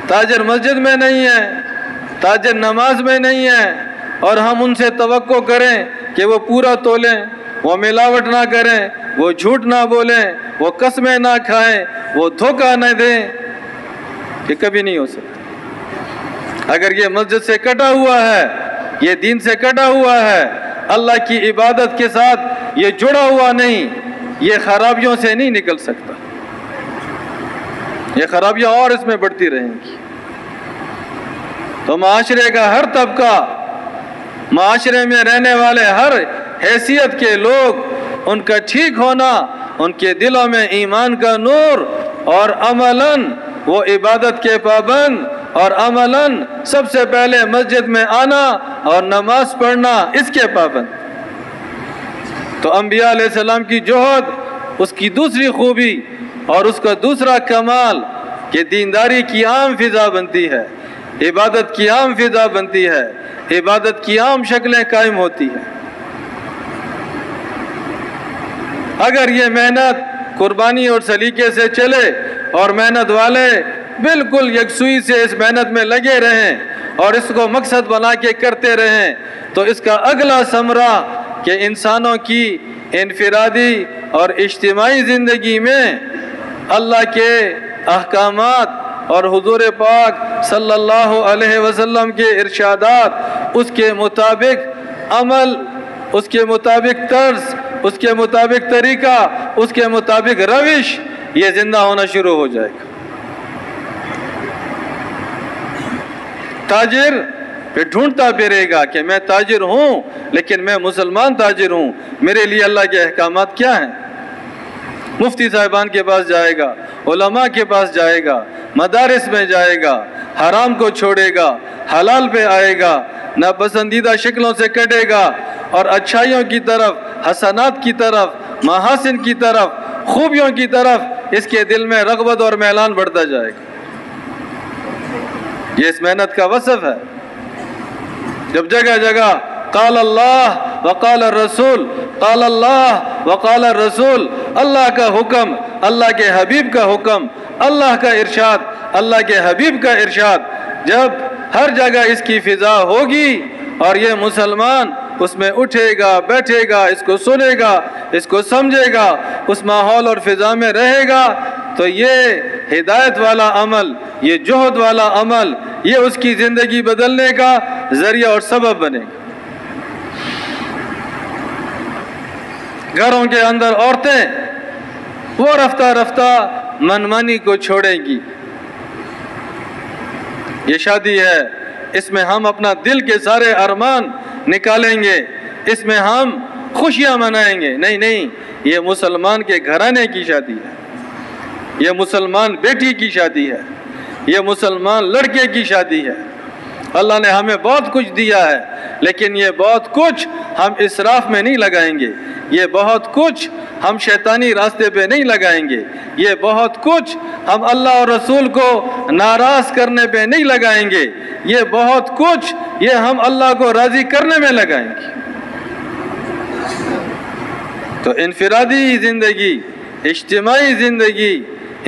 تاجر مسجد میں نہیں ہے، تاجر نماز میں نہیں ہے، اور ہم ان سے توقع کریں کہ وہ پورا تولیں، وہ ملاوٹ نہ کریں، وہ جھوٹ نہ بولیں، وہ قسمیں نہ کھائیں، وہ دھوکہ نہ دیں، یہ کبھی نہیں ہو سکتا۔ اگر یہ مسجد سے کٹا ہوا ہے، یہ دین سے کٹا ہوا ہے، اللہ کی عبادت کے ساتھ یہ جڑا ہوا نہیں، یہ خرابیوں سے نہیں نکل سکتا، یہ خرابیاں اور اس میں بڑھتی رہیں گی۔ تو معاشرے کا ہر طبقہ، معاشرے میں رہنے والے ہر حیثیت کے لوگ، ان کا ٹھیک ہونا، ان کے دلوں میں ایمان کا نور، اور عملاً وہ عبادت کے پابند، اور عملاً سب سے پہلے مسجد میں آنا اور نماز پڑھنا اس کے پابند۔ تو انبیاء علیہ السلام کی جوہد، اس کی دوسری خوبی اور اس کا دوسرا کمال کہ دینداری کی عام فضا بنتی ہے، عبادت کی عام فضا بنتی ہے، عبادت کی عام شکلیں قائم ہوتی ہیں۔ اگر یہ محنت قربانی اور سلیقے سے چلے اور محنت والے بالکل یکسوئی سے اس محنت میں لگے رہیں اور اس کو مقصد بنا کے کرتے رہیں، تو اس کا اگلا ثمرہ کہ انسانوں کی انفرادی اور اجتماعی زندگی میں اللہ کے احکامات اور حضور پاک صلی اللہ علیہ وسلم کے ارشادات، اس کے مطابق عمل، اس کے مطابق طرز، اس کے مطابق طریقہ، اس کے مطابق روش، یہ زندہ ہونا شروع ہو جائے گا۔ تاجر پھر ڈھونڈتا پھرے گا کہ میں تاجر ہوں، لیکن میں مسلمان تاجر ہوں، میرے لیے اللہ کے احکامات کیا ہیں؟ مفتی صاحبان کے پاس جائے گا، علماء کے پاس جائے گا، مدارس میں جائے گا، حرام کو چھوڑے گا، حلال پہ آئے گا، ناپسندیدہ شکلوں سے کٹے گا، اور اچھائیوں کی طرف، حسنات کی طرف، محاسن کی طرف، خوبیوں کی طرف اس کے دل میں رغبت اور میلان بڑھتا جائے گا۔ یہ اس محنت کا وصف ہے۔ جب جگہ جگہ قال اللہ وقال الرسول، قال اللہ وقال الرسول، اللہ کا حکم، اللہ کے حبیب کا حکم، اللہ کا ارشاد، اللہ کے حبیب کا ارشاد، جب ہر جگہ اس کی فضا ہوگی اور یہ مسلمان اس میں اٹھے گا، بیٹھے گا، اس کو سنے گا، اس کو سمجھے گا، اس ماحول اور فضا میں رہے گا، تو یہ ہدایت والا عمل، یہ جہد والا عمل، یہ اس کی زندگی بدلنے کا ذریعہ اور سبب بنے گا۔ گھروں کے اندر عورتیں وہ رفتہ رفتہ منمانی کو چھوڑیں گی۔ یہ شادی ہے، اس میں ہم اپنا دل کے سارے ارمان نکالیں گے، اس میں ہم خوشیاں منائیں گے۔ نہیں نہیں، یہ مسلمان کے گھرانے کی شادی ہے، یہ مسلمان بیٹی کی شادی ہے، یہ مسلمان لڑکے کی شادی ہے۔ اللہ نے ہمیں بہت کچھ دیا ہے، لیکن یہ بہت کچھ ہم اسراف میں نہیں لگائیں گے، یہ بہت کچھ ہم شیطانی راستے پہ نہیں لگائیں گے، یہ بہت کچھ ہم اللہ اور رسول کو ناراض کرنے پہ نہیں لگائیں گے، یہ بہت کچھ یہ ہم اللہ کو راضی کرنے میں لگائیں گے۔ تو انفرادی زندگی، اجتماعی زندگی،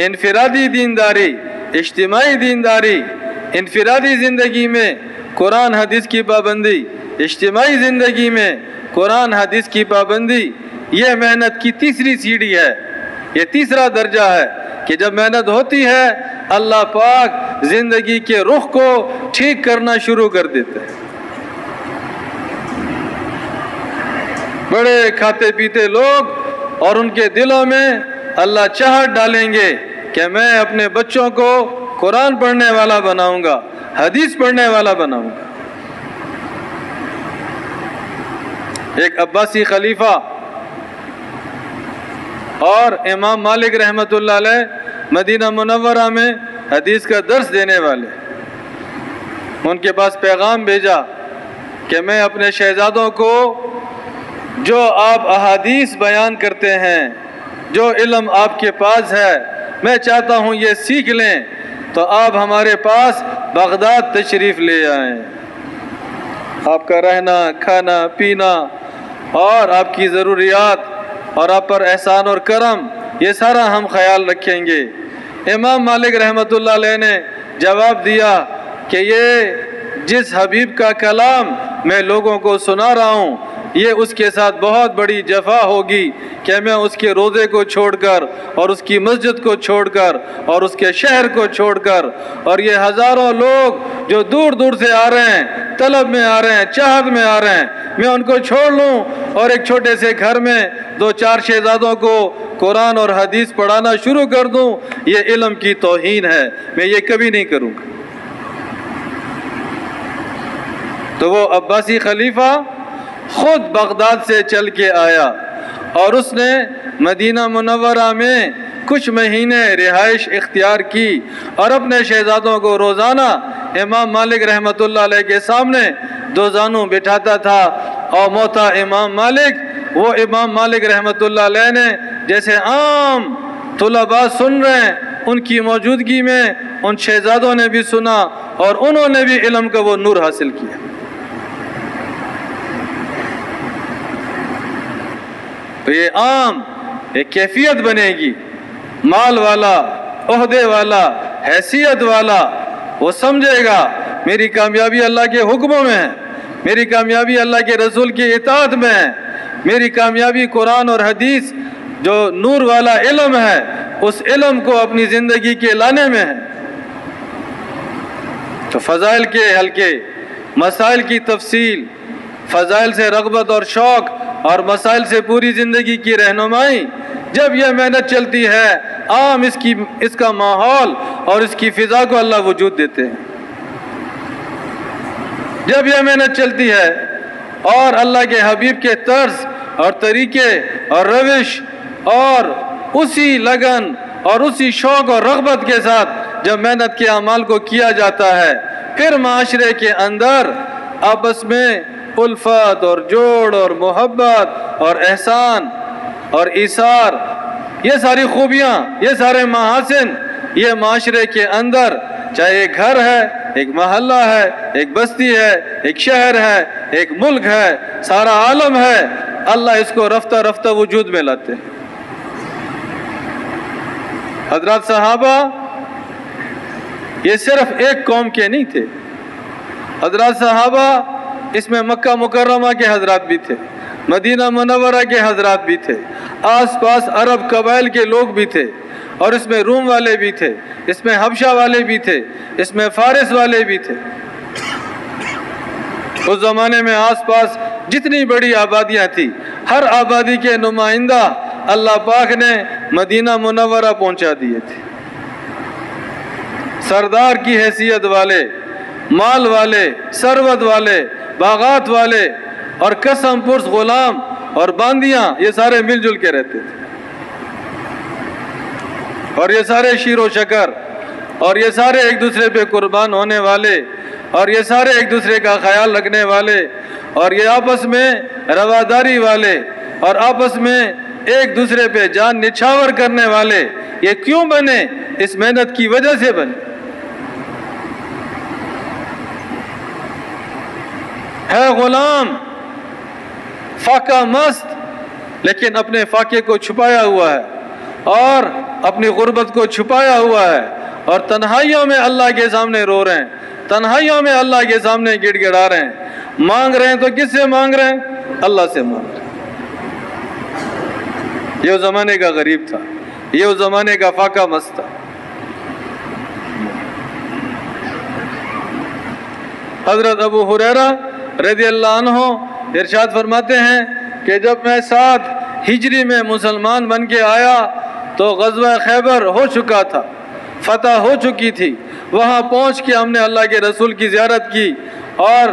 انفرادی دینداری، اجتماعی دینداری، انفرادی زندگی میں قرآن حدیث کی پابندی، اجتماعی زندگی میں قرآن حدیث کی پابندی، یہ محنت کی تیسری سیڑھی ہے، یہ تیسرا درجہ ہے کہ جب محنت ہوتی ہے اللہ پاک زندگی کے رخ کو ٹھیک کرنا شروع کر دیتے ہیں۔ بڑے کھاتے پیتے لوگ اور ان کے دلوں میں اللہ چاہت ڈالیں گے کہ میں اپنے بچوں کو قرآن پڑھنے والا بناؤں گا، حدیث پڑھنے والا بناؤں گا۔ ایک عباسی خلیفہ اور امام مالک رحمۃ اللہ علیہ مدینہ منورہ میں حدیث کا درس دینے والے، ان کے پاس پیغام بھیجا کہ میں اپنے شہزادوں کو جو آپ احادیث بیان کرتے ہیں، جو علم آپ کے پاس ہے، میں چاہتا ہوں یہ سیکھ لیں تو آپ ہمارے پاس بغداد تشریف لے آئیں۔ آپ کا رہنا، کھانا، پینا اور آپ کی ضروریات اور آپ پر احسان اور کرم، یہ سارا ہم خیال رکھیں گے۔ امام مالک رحمۃ اللہ علیہ نے جواب دیا کہ یہ جس حبیب کا کلام میں لوگوں کو سنا رہا ہوں، یہ اس کے ساتھ بہت بڑی جفا ہوگی کہ میں اس کے روزے کو چھوڑ کر اور اس کی مسجد کو چھوڑ کر اور اس کے شہر کو چھوڑ کر اور یہ ہزاروں لوگ جو دور دور سے آ رہے ہیں، طلب میں آ رہے ہیں، چاہت میں آ رہے ہیں، میں ان کو چھوڑ لوں اور ایک چھوٹے سے گھر میں 2-4 شہزادوں کو قرآن اور حدیث پڑھانا شروع کر دوں، یہ علم کی توہین ہے، میں یہ کبھی نہیں کروں گا۔ تو وہ عباسی خلیفہ خود بغداد سے چل کے آیا اور اس نے مدینہ منورہ میں کچھ مہینے رہائش اختیار کی اور اپنے شہزادوں کو روزانہ امام مالک رحمۃ اللہ علیہ کے سامنے دوزانوں بٹھاتا تھا، اور موتا امام مالک، وہ امام مالک رحمۃ اللہ علیہ نے جیسے عام طلباء سن رہے ہیں، ان کی موجودگی میں ان شہزادوں نے بھی سنا اور انہوں نے بھی علم کا وہ نور حاصل کیا۔ تو یہ عام ایک کیفیت بنے گی، مال والا، عہدے والا، حیثیت والا، وہ سمجھے گا میری کامیابی اللہ کے حکموں میں ہے، میری کامیابی اللہ کے رسول کی اطاعت میں ہے، میری کامیابی قرآن اور حدیث جو نور والا علم ہے اس علم کو اپنی زندگی کے لانے میں ہے۔ تو فضائل کے حلقے، مسائل کی تفصیل، فضائل سے رغبت اور شوق اور مسائل سے پوری زندگی کی رہنمائی، جب یہ محنت چلتی ہے عام اس کا ماحول اور اس کی فضا کو اللہ وجود دیتے ہیں۔ جب یہ محنت چلتی ہے اور اللہ کے حبیب کے طرز اور طریقے اور روش اور اسی لگن اور اسی شوق اور رغبت کے ساتھ جب محنت کے اعمال کو کیا جاتا ہے، پھر معاشرے کے اندر آپس میں الفت اور جوڑ اور محبت اور احسان اور ایثار، یہ ساری خوبیاں، یہ سارے محاسن، یہ معاشرے کے اندر، چاہے ایک گھر ہے، ایک محلہ ہے، ایک بستی ہے، ایک شہر ہے، ایک ملک ہے، سارا عالم ہے، اللہ اس کو رفتہ رفتہ وجود میں لاتے ہیں۔ حضرات صحابہ یہ صرف ایک قوم کے نہیں تھے، حضرات صحابہ اس میں مکہ مکرمہ کے حضرات بھی تھے، مدینہ منورہ کے حضرات بھی تھے، آس پاس عرب قبائل کے لوگ بھی تھے، اور اس میں روم والے بھی تھے، اس میں حبشہ والے بھی تھے، اس میں فارس والے بھی تھے۔ اس زمانے میں آس پاس جتنی بڑی آبادیاں تھیں، ہر آبادی کے نمائندہ اللہ پاک نے مدینہ منورہ پہنچا دیے تھے۔ سردار کی حیثیت والے، مال والے، ثروت والے، باغات والے اور قسم پرس غلام اور باندیاں، یہ سارے مل جل کے رہتے تھے، اور یہ سارے شیر و شکر، اور یہ سارے ایک دوسرے پہ قربان ہونے والے، اور یہ سارے ایک دوسرے کا خیال رکھنے والے، اور یہ آپس میں رواداری والے، اور آپس میں ایک دوسرے پہ جان نچھاور کرنے والے۔ یہ کیوں بنے؟ اس محنت کی وجہ سے بنے۔ ہے غلام فاقہ مست، لیکن اپنے فاقے کو چھپایا ہوا ہے اور اپنی غربت کو چھپایا ہوا ہے، اور تنہائیوں میں اللہ کے سامنے رو رہے ہیں، تنہائیوں میں اللہ کے سامنے گڑ گڑا رہے ہیں، مانگ رہے ہیں تو کس سے مانگ رہے ہیں؟ اللہ سے مانگ رہے ہیں۔ یہ اس زمانے کا غریب تھا، یہ اس زمانے کا فاقہ مست تھا۔ حضرت ابو ہریرہ رضی اللہ عنہ ارشاد فرماتے ہیں کہ جب میں 7 ہجری میں مسلمان بن کے آیا تو غزوہ خیبر ہو چکا تھا، فتح ہو چکی تھی، وہاں پہنچ کے ہم نے اللہ کے رسول کی زیارت کی اور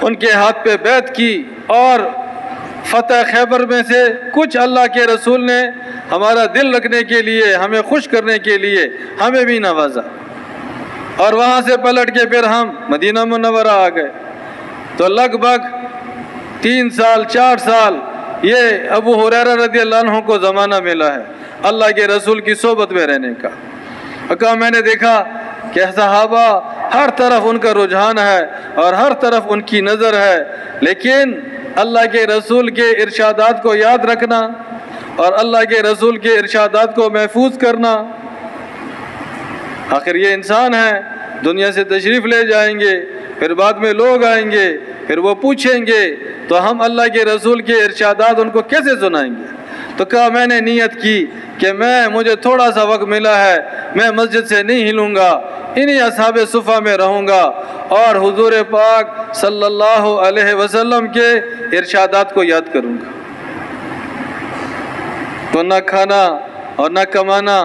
ان کے ہاتھ پہ بیعت کی، اور فتح خیبر میں سے کچھ اللہ کے رسول نے ہمارا دل رکھنے کے لیے، ہمیں خوش کرنے کے لیے ہمیں بھی نوازا، اور وہاں سے پلٹ کے پھر ہم مدینہ منورہ آ گئے۔ تو لگ بھگ 3 سال 4 سال یہ ابو ہریرہ رضی اللہ عنہ کو زمانہ ملا ہے اللہ کے رسول کی صحبت میں رہنے کا۔ اور کہا میں نے دیکھا کہ صحابہ ہر طرف ان کا رجحان ہے اور ہر طرف ان کی نظر ہے، لیکن اللہ کے رسول کے ارشادات کو یاد رکھنا اور اللہ کے رسول کے ارشادات کو محفوظ کرنا، آخر یہ انسان ہے، دنیا سے تشریف لے جائیں گے، پھر بعد میں لوگ آئیں گے، پھر وہ پوچھیں گے تو ہم اللہ کے رسول کے ارشادات ان کو کیسے سنائیں گے؟ تو کہا میں نے نیت کی کہ مجھے تھوڑا سا وقت ملا ہے، میں مسجد سے نہیں ہلوں گا، انہی اصحاب صفہ میں رہوں گا اور حضور پاک صلی اللہ علیہ وسلم کے ارشادات کو یاد کروں گا۔ تو نہ کھانا اور نہ کمانا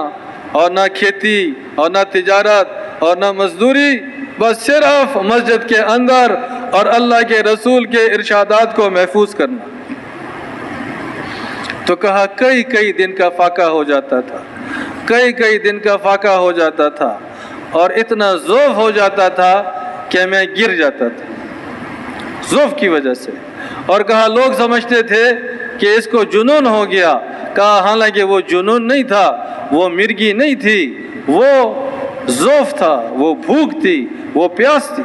اور نہ کھیتی اور نہ تجارت اور نہ مزدوری، بس صرف مسجد کے اندر اور اللہ کے رسول کے ارشادات کو محفوظ کرنا۔ تو کہا کئی دن کا فاقہ ہو جاتا تھا، کئی دن کا فاقہ ہو جاتا تھا اور اتنا ضعف ہو جاتا تھا کہ میں گر جاتا تھا ضعف کی وجہ سے۔ اور کہا لوگ سمجھتے تھے کہ اس کو جنون ہو گیا، کہا حالانکہ وہ جنون نہیں تھا، وہ مرگی نہیں تھی، وہ ضعف تھا، وہ بھوک تھی، وہ پیاس تھی،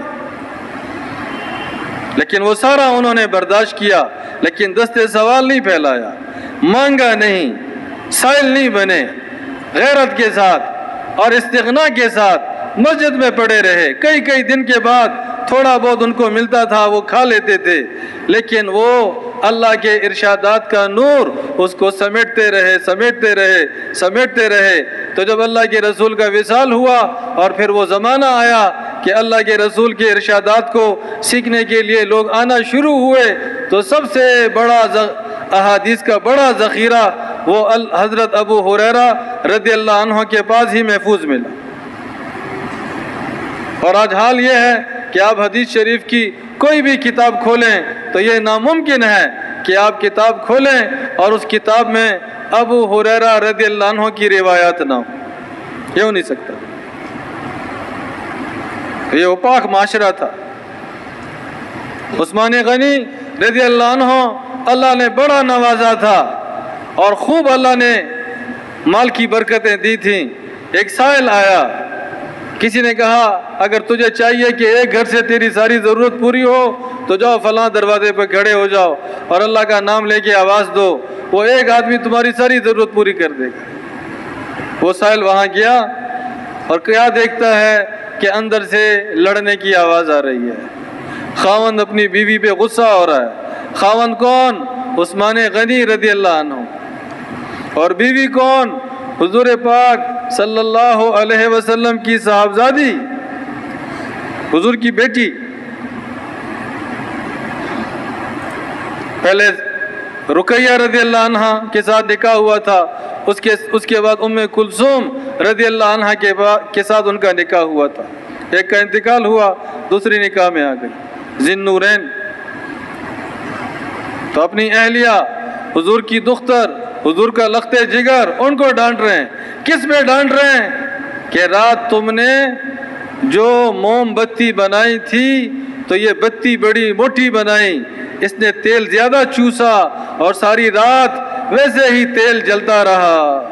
لیکن وہ سارا انہوں نے برداشت کیا، لیکن دستے سوال نہیں پھیلایا، مانگا نہیں، سائل نہیں بنے، غیرت کے ساتھ اور استغنا کے ساتھ مسجد میں پڑے رہے۔ کئی دن کے بعد تھوڑا بہت ان کو ملتا تھا وہ کھا لیتے تھے، لیکن وہ اللہ کے ارشادات کا نور اس کو سمیٹتے رہے۔ تو جب اللہ کے رسول کا وصال ہوا اور پھر وہ زمانہ آیا کہ اللہ کے رسول کے ارشادات کو سیکھنے کے لیے لوگ آنا شروع ہوئے، تو سب سے بڑا احادیث کا بڑا ذخیرہ وہ حضرت ابو ہریرہ رضی اللہ عنہ کے پاس ہی محفوظ ملا۔ اور آج حال یہ ہے کہ آپ حدیث شریف کی کوئی بھی کتاب کھولیں تو یہ ناممکن ہے کہ آپ کتاب کھولیں اور اس کتاب میں ابو ہریرہ رضی اللہ عنہ کی روایات نہ ہو، یہ ہو نہیں سکتا۔ یہ اوپاک معاشرہ تھا۔ عثمان غنی رضی اللہ عنہ اللہ نے بڑا نوازا تھا اور خوب اللہ نے مال کی برکتیں دی تھیں۔ ایک سائل آیا، کسی نے کہا اگر تجھے چاہیے کہ ایک گھر سے تیری ساری ضرورت پوری ہو تو جاؤ فلاں دروازے پہ کھڑے ہو جاؤ اور اللہ کا نام لے کے آواز دو، وہ ایک آدمی تمہاری ساری ضرورت پوری کر دے گا۔ وہ سائل وہاں گیا اور کیا دیکھتا ہے کہ اندر سے لڑنے کی آواز آ رہی ہے، خاوند اپنی بیوی پہ غصہ ہو رہا ہے۔ خاوند کون؟ عثمان غنی رضی اللہ عنہ۔ اور بیوی کون؟ حضور پاک صلی اللہ علیہ وسلم کی صاحبزادی، حضور کی بیٹی۔ پہلے رقیہ رضی اللہ عنہ کے ساتھ نکاح ہوا تھا، اس کے بعد ام کلثوم رضی اللہ عنہ کے ساتھ ان کا نکاح ہوا تھا۔ ایک کا انتقال ہوا، دوسری نکاح میں آ گئی، ذی النورین۔ تو اپنی اہلیہ، حضور کی دختر، حضور کا لخت جگر، ان کو ڈانٹ رہے ہیں۔ کس میں ڈانٹ رہے ہیں؟ کہ رات تم نے جو موم بتی بنائی تھی تو یہ بتی بڑی موٹی بنائی، اس نے تیل زیادہ چوسا اور ساری رات ویسے ہی تیل جلتا رہا۔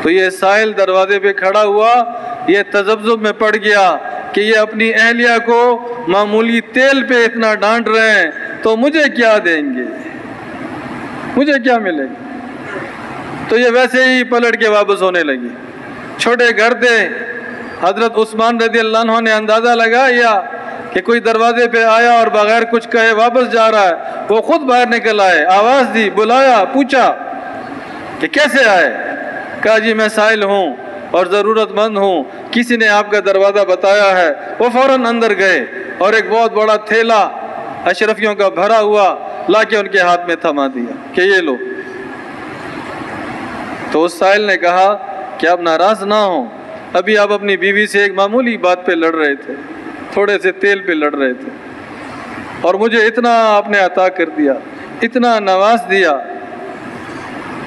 تو یہ سائل دروازے پہ کھڑا ہوا، یہ تذبذب میں پڑ گیا کہ یہ اپنی اہلیہ کو معمولی تیل پہ اتنا ڈانٹ رہے ہیں تو مجھے کیا دیں گے، مجھے کیا ملے گا؟ تو یہ ویسے ہی پلٹ کے واپس ہونے لگی۔ چھوٹے گھر تھے، حضرت عثمان رضی اللہ عنہ نے اندازہ لگایا کہ کوئی دروازے پہ آیا اور بغیر کچھ کہے واپس جا رہا ہے۔ وہ خود باہر نکل آئے، آواز دی، بلایا، پوچھا کہ کیسے آئے؟ کہا جی میں سائل ہوں اور ضرورت مند ہوں، کسی نے آپ کا دروازہ بتایا ہے۔ وہ فوراً اندر گئے اور ایک بہت بڑا تھیلا اشرفیوں کا بھرا ہوا لا کے ان کے ہاتھ میں تھما دیا کہ یہ لو۔ تو اس سائل نے کہا کہ آپ ناراض نہ ہوں، ابھی آپ اپنی بیوی سے ایک معمولی بات پہ لڑ رہے تھے، تھوڑے سے تیل پہ لڑ رہے تھے، اور مجھے اتنا آپ نے عطا کر دیا، اتنا نواز دیا۔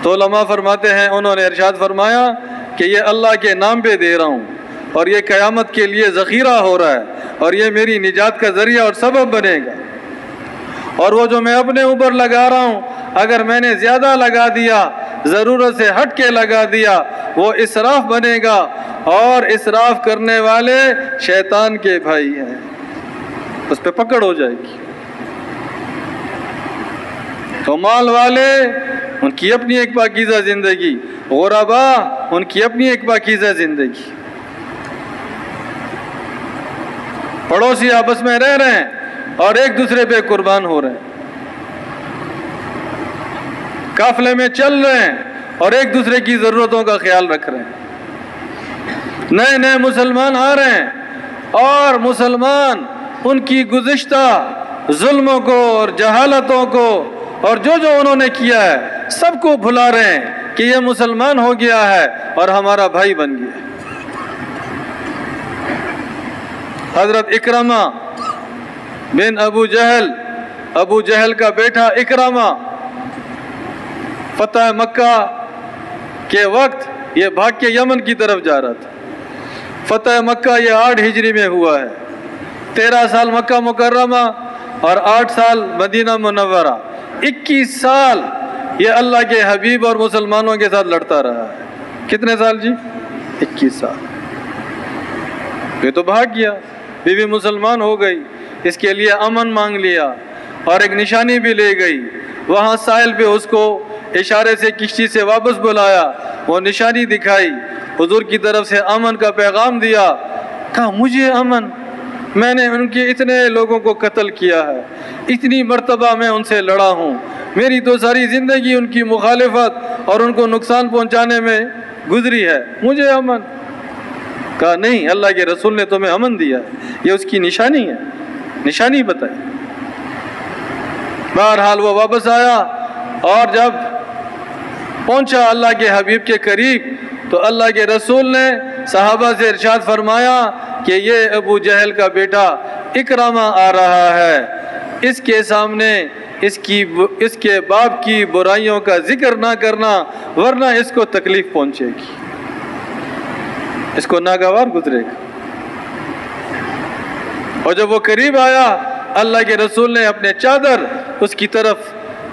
تو علماء فرماتے ہیں انہوں نے ارشاد فرمایا کہ یہ اللہ کے نام پہ دے رہا ہوں اور یہ قیامت کے لیے ذخیرہ ہو رہا ہے اور یہ میری نجات کا ذریعہ اور سبب بنے گا۔ اور وہ جو میں اپنے اوپر لگا رہا ہوں اگر میں نے زیادہ لگا دیا، ضرورت سے ہٹ کے لگا دیا، وہ اسراف بنے گا، اور اسراف کرنے والے شیطان کے بھائی ہیں، اس پہ پکڑ ہو جائے گی۔ تو مال والے ان کی اپنی ایک پاکیزہ زندگی، غربا ان کی اپنی ایک پاکیزہ زندگی، پڑوسی آپس میں رہ رہے ہیں اور ایک دوسرے پہ قربان ہو رہے ہیں، قافلے میں چل رہے ہیں اور ایک دوسرے کی ضرورتوں کا خیال رکھ رہے ہیں۔ نئے نئے مسلمان آ رہے ہیں اور مسلمان ان کی گزشتہ ظلموں کو اور جہالتوں کو اور جو انہوں نے کیا ہے سب کو بھلا رہے ہیں کہ یہ مسلمان ہو گیا ہے اور ہمارا بھائی بن گیا ہے۔ حضرت اکرمہ بن ابو جہل کا بیٹا اکرمہ فتح مکہ کے وقت یہ بھاگ کے یمن کی طرف جا رہا تھا۔ فتح مکہ یہ 8 ہجری میں ہوا ہے، 13 سال مکہ مکرمہ اور 8 سال مدینہ منورہ، 21 سال یہ اللہ کے حبیب اور مسلمانوں کے ساتھ لڑتا رہا ہے۔ کتنے سال جی؟ 21 سال۔ یہ تو بھاگ گیا، بیوی مسلمان ہو گئی، اس کے لیے امن مانگ لیا اور ایک نشانی بھی لے گئی، وہاں ساحل پہ اس کو اشارے سے کشتی سے واپس بلایا، وہ نشانی دکھائی، حضور کی طرف سے امن کا پیغام دیا، کہا مجھے امن، میں نے ان کے اتنے لوگوں کو قتل کیا ہے، اتنی مرتبہ میں ان سے لڑا ہوں، میری تو ساری زندگی ان کی مخالفت اور ان کو نقصان پہنچانے میں گزری ہے، مجھے امن۔ کہا نہیں، اللہ کے رسول نے تمہیں امن دیا ہے، یہ اس کی نشانی ہے، نشانی بتائی۔ بہرحال وہ واپس آیا اور جب پہنچا اللہ کے حبیب کے قریب تو اللہ کے رسول نے صحابہ سے ارشاد فرمایا کہ یہ ابو جہل کا بیٹا اکرمہ آ رہا ہے، اس کے سامنے اس کے باپ کی برائیوں کا ذکر نہ کرنا ورنہ اس کو تکلیف پہنچے گی، اس کو ناگوار گزرے گا۔ اور جب وہ قریب آیا اللہ کے رسول نے اپنے چادر اس کی طرف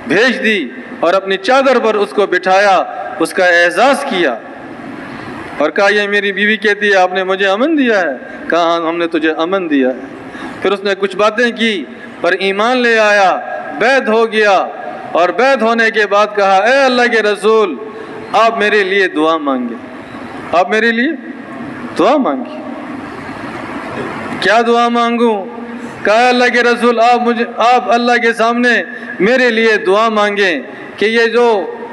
بھیج دی اور اپنی چادر پر اس کو بٹھایا، اس کا اعزاز کیا اور کہا یہ میری بیوی کہتی ہے آپ نے مجھے امن دیا ہے؟ کہا ہاں ہم نے تجھے امن دیا ہے۔ پھر اس نے کچھ باتیں کی پر ایمان لے آیا، بیعت ہو گیا، اور بیعت ہونے کے بعد کہا اے اللہ کے رسول آپ میرے لیے دعا مانگے، آپ میرے لیے دعا مانگی۔ کیا دعا مانگوں؟ کہا اللہ کے رسول آپ اللہ کے سامنے میرے لیے دعا مانگیں کہ یہ جو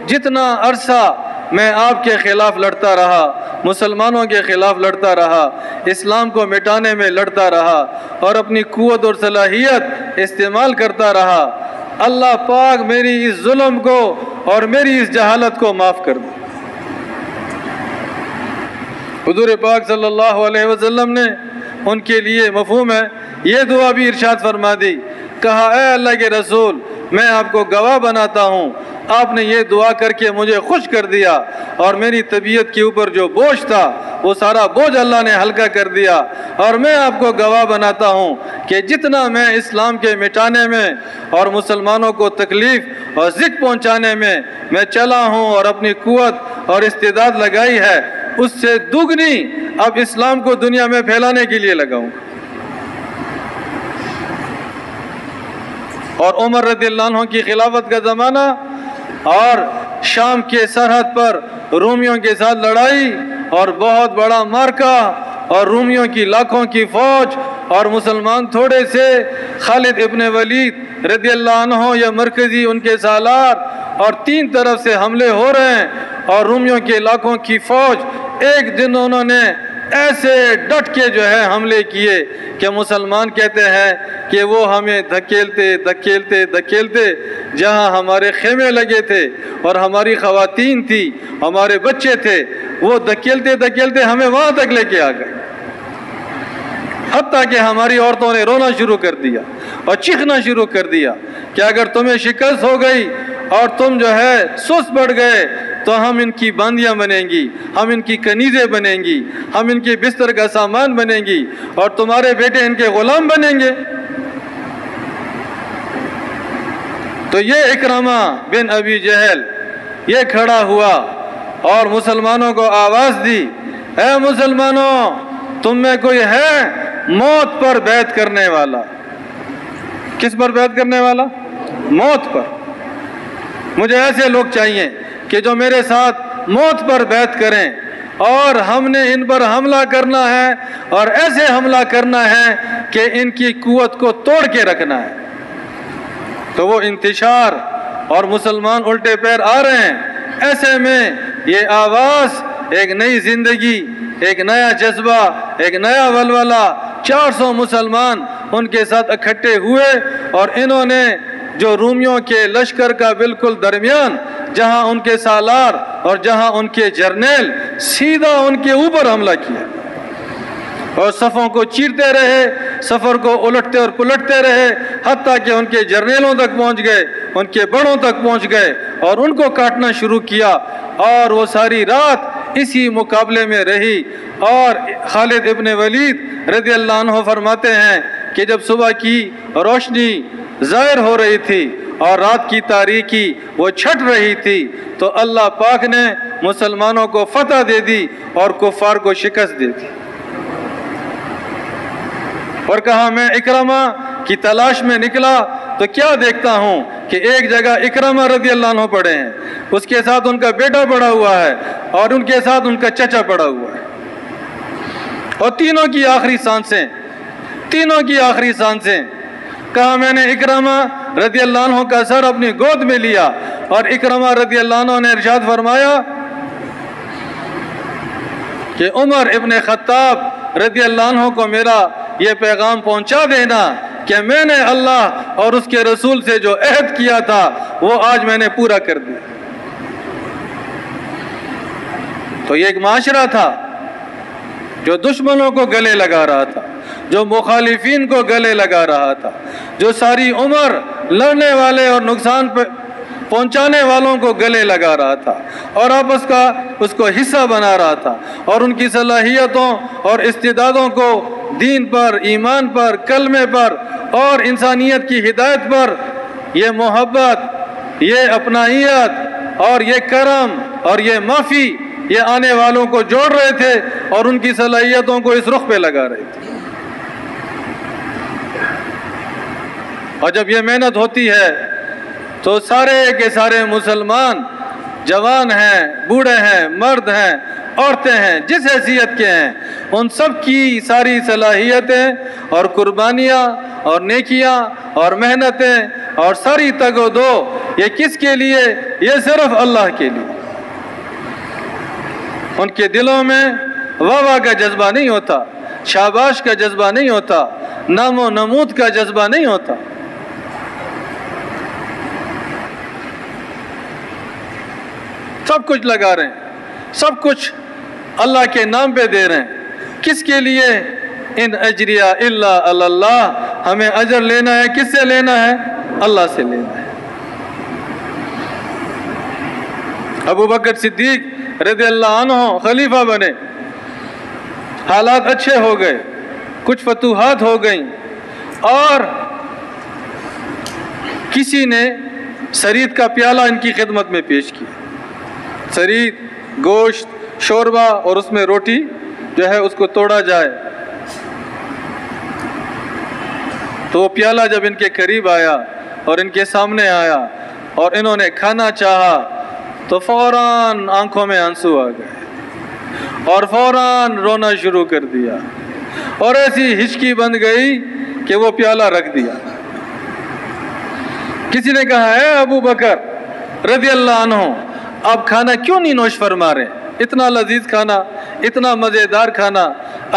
جتنا عرصہ میں آپ کے خلاف لڑتا رہا، مسلمانوں کے خلاف لڑتا رہا، اسلام کو مٹانے میں لڑتا رہا اور اپنی قوت اور صلاحیت استعمال کرتا رہا، اللہ پاک میری اس ظلم کو اور میری اس جہالت کو معاف کر دے۔ حضور پاک صلی اللہ علیہ وسلم نے ان کے لیے مفہوم ہے یہ دعا بھی ارشاد فرما دی، کہا اے اللہ کے رسول میں آپ کو گواہ بناتا ہوں، آپ نے یہ دعا کر کے مجھے خوش کر دیا اور میری طبیعت کے اوپر جو بوجھ تھا وہ سارا بوجھ اللہ نے ہلکا کر دیا، اور میں آپ کو گواہ بناتا ہوں کہ جتنا میں اسلام کے مٹانے میں اور مسلمانوں کو تکلیف اور ذکر پہنچانے میں چلا ہوں اور اپنی قوت اور استعداد لگائی ہے اس سے دوگنی اب اسلام کو دنیا میں پھیلانے کے لیے لگاؤں۔ اور عمر رضی اللہ عنہ کی خلافت کا زمانہ اور شام کے سرحد پر رومیوں کے ساتھ لڑائی اور بہت بڑا مارکا اور رومیوں کی لاکھوں کی فوج اور مسلمان تھوڑے سے، خالد ابن ولید رضی اللہ عنہ یا مرکزی ان کے سالار، اور 3 طرف سے حملے ہو رہے ہیں اور رومیوں کے لاکھوں کی فوج ایک دن انہوں نے ایسے ڈٹ کے جو ہے حملے کیے کہ مسلمان کہتے ہیں کہ وہ ہمیں دھکیلتے جہاں ہمارے خیمے لگے تھے اور ہماری خواتین تھی، ہمارے بچے تھے، وہ دھکیلتے ہمیں وہاں تک لے کے آ گئے، حتیٰ کہ ہماری عورتوں نے رونا شروع کر دیا اور چیخنا شروع کر دیا کہ اگر تمہیں شکست ہو گئی اور تم جو ہے سست پڑ گئے تو ہم ان کی باندیاں بنیں گی، ہم ان کی کنیزیں بنیں گی، ہم ان کی بستر کا سامان بنیں گی اور تمہارے بیٹے ان کے غلام بنیں گے۔ تو یہ اکرمہ بن ابی جہل یہ کھڑا ہوا اور مسلمانوں کو آواز دی، اے مسلمانوں، تم میں کوئی ہے موت پر بیعت کرنے والا؟ کس پر بیعت کرنے والا؟ موت پر۔ مجھے ایسے لوگ چاہیے کہ جو میرے ساتھ موت پر بیعت کریں، اور ہم نے ان پر حملہ کرنا ہے، اور ایسے حملہ کرنا ہے کہ ان کی قوت کو توڑ کے رکھنا ہے۔ تو وہ انتشار اور مسلمان الٹے پیر آ رہے ہیں، ایسے میں یہ آواز ایک نئی زندگی، ایک نیا جذبہ، ایک نیا ولولہ، 400 مسلمان ان کے ساتھ اکٹھے ہوئے، اور انہوں نے جو رومیوں کے لشکر کا بالکل درمیان، جہاں ان کے سالار اور جہاں ان کے جرنیل، سیدھا ان کے اوپر حملہ کیا، اور صفوں کو چیرتے رہے، سفر کو الٹتے اور پلٹتے رہے، حتیٰ کہ ان کے جرنیلوں تک پہنچ گئے، ان کے بڑوں تک پہنچ گئے، اور ان کو کاٹنا شروع کیا، اور وہ ساری رات اسی مقابلے میں رہی۔ اور خالد ابن ولید رضی اللہ عنہ فرماتے ہیں کہ جب صبح کی روشنی ظاہر ہو رہی تھی اور رات کی تاریکی وہ چھٹ رہی تھی، تو اللہ پاک نے مسلمانوں کو فتح دے دی اور کفار کو شکست دے دی۔ اور کہا میں اکرمہ کی تلاش میں نکلا تو کیا دیکھتا ہوں کہ ایک جگہ اکرمہ رضی اللہ عنہ پڑے ہیں، اس کے ساتھ ان کا بیٹا پڑا ہوا ہے، اور ان کے ساتھ ان کا چچا پڑا ہوا ہے، اور تینوں کی آخری سانسیں۔ کہا میں نے اکرمہ رضی اللہ عنہ کا سر اپنی گود میں لیا، اور اکرمہ رضی اللہ عنہ نے ارشاد فرمایا کہ عمر ابن خطاب رضی اللہ عنہ کو میرا یہ پیغام پہنچا دینا کہ میں نے اللہ اور اس کے رسول سے جو عہد کیا تھا وہ آج میں نے پورا کر دیا۔ تو یہ ایک معاشرہ تھا جو دشمنوں کو گلے لگا رہا تھا، جو مخالفین کو گلے لگا رہا تھا، جو ساری عمر لڑنے والے اور نقصان پہنچانے والوں کو گلے لگا رہا تھا، اور آپس کا اس کو حصہ بنا رہا تھا، اور ان کی صلاحیتوں اور استعدادوں کو دین پر، ایمان پر، کلمے پر اور انسانیت کی ہدایت پر یہ محبت، یہ اپنائیت اور یہ کرم اور یہ معافی یہ آنے والوں کو جوڑ رہے تھے، اور ان کی صلاحیتوں کو اس رخ پہ لگا رہے تھے۔ اور جب یہ محنت ہوتی ہے تو سارے کے سارے مسلمان، جوان ہیں، بوڑھے ہیں، مرد ہیں، عورتیں ہیں، جس حیثیت کے ہیں، ان سب کی ساری صلاحیتیں اور قربانیاں اور نیکیاں اور محنتیں اور ساری تگ و دو، یہ کس کے لیے؟ یہ صرف اللہ کے لیے۔ ان کے دلوں میں واہ کا جذبہ نہیں ہوتا، شاباش کا جذبہ نہیں ہوتا، نام و نمود کا جذبہ نہیں ہوتا۔ سب کچھ لگا رہے ہیں، سب کچھ اللہ کے نام پہ دے رہے ہیں۔ کس کے لیے؟ ان اجریہ الا علی اللہ، ہمیں اجر لینا ہے، کس سے لینا ہے؟ اللہ سے لینا ہے۔ ابو بکر صدیق رضی اللہ عنہ خلیفہ بنے، حالات اچھے ہو گئے، کچھ فتوحات ہو گئیں، اور کسی نے سرید کا پیالہ ان کی خدمت میں پیش کیا، سرید، گوشت، شوربہ، اور اس میں روٹی جو ہے اس کو توڑا جائے۔ تو وہ پیالہ جب ان کے قریب آیا اور ان کے سامنے آیا اور انہوں نے کھانا چاہا تو فوراً آنکھوں میں آنسو آ گئے اور فوراً رونا شروع کر دیا، اور ایسی ہچکی بن گئی کہ وہ پیالہ رکھ دیا۔ کسی نے کہا ہے ابو بکر رضی اللہ عنہ، آپ کھانا کیوں نہیں نوش فرما رہے؟ اتنا لذیذ کھانا، اتنا مزیدار کھانا،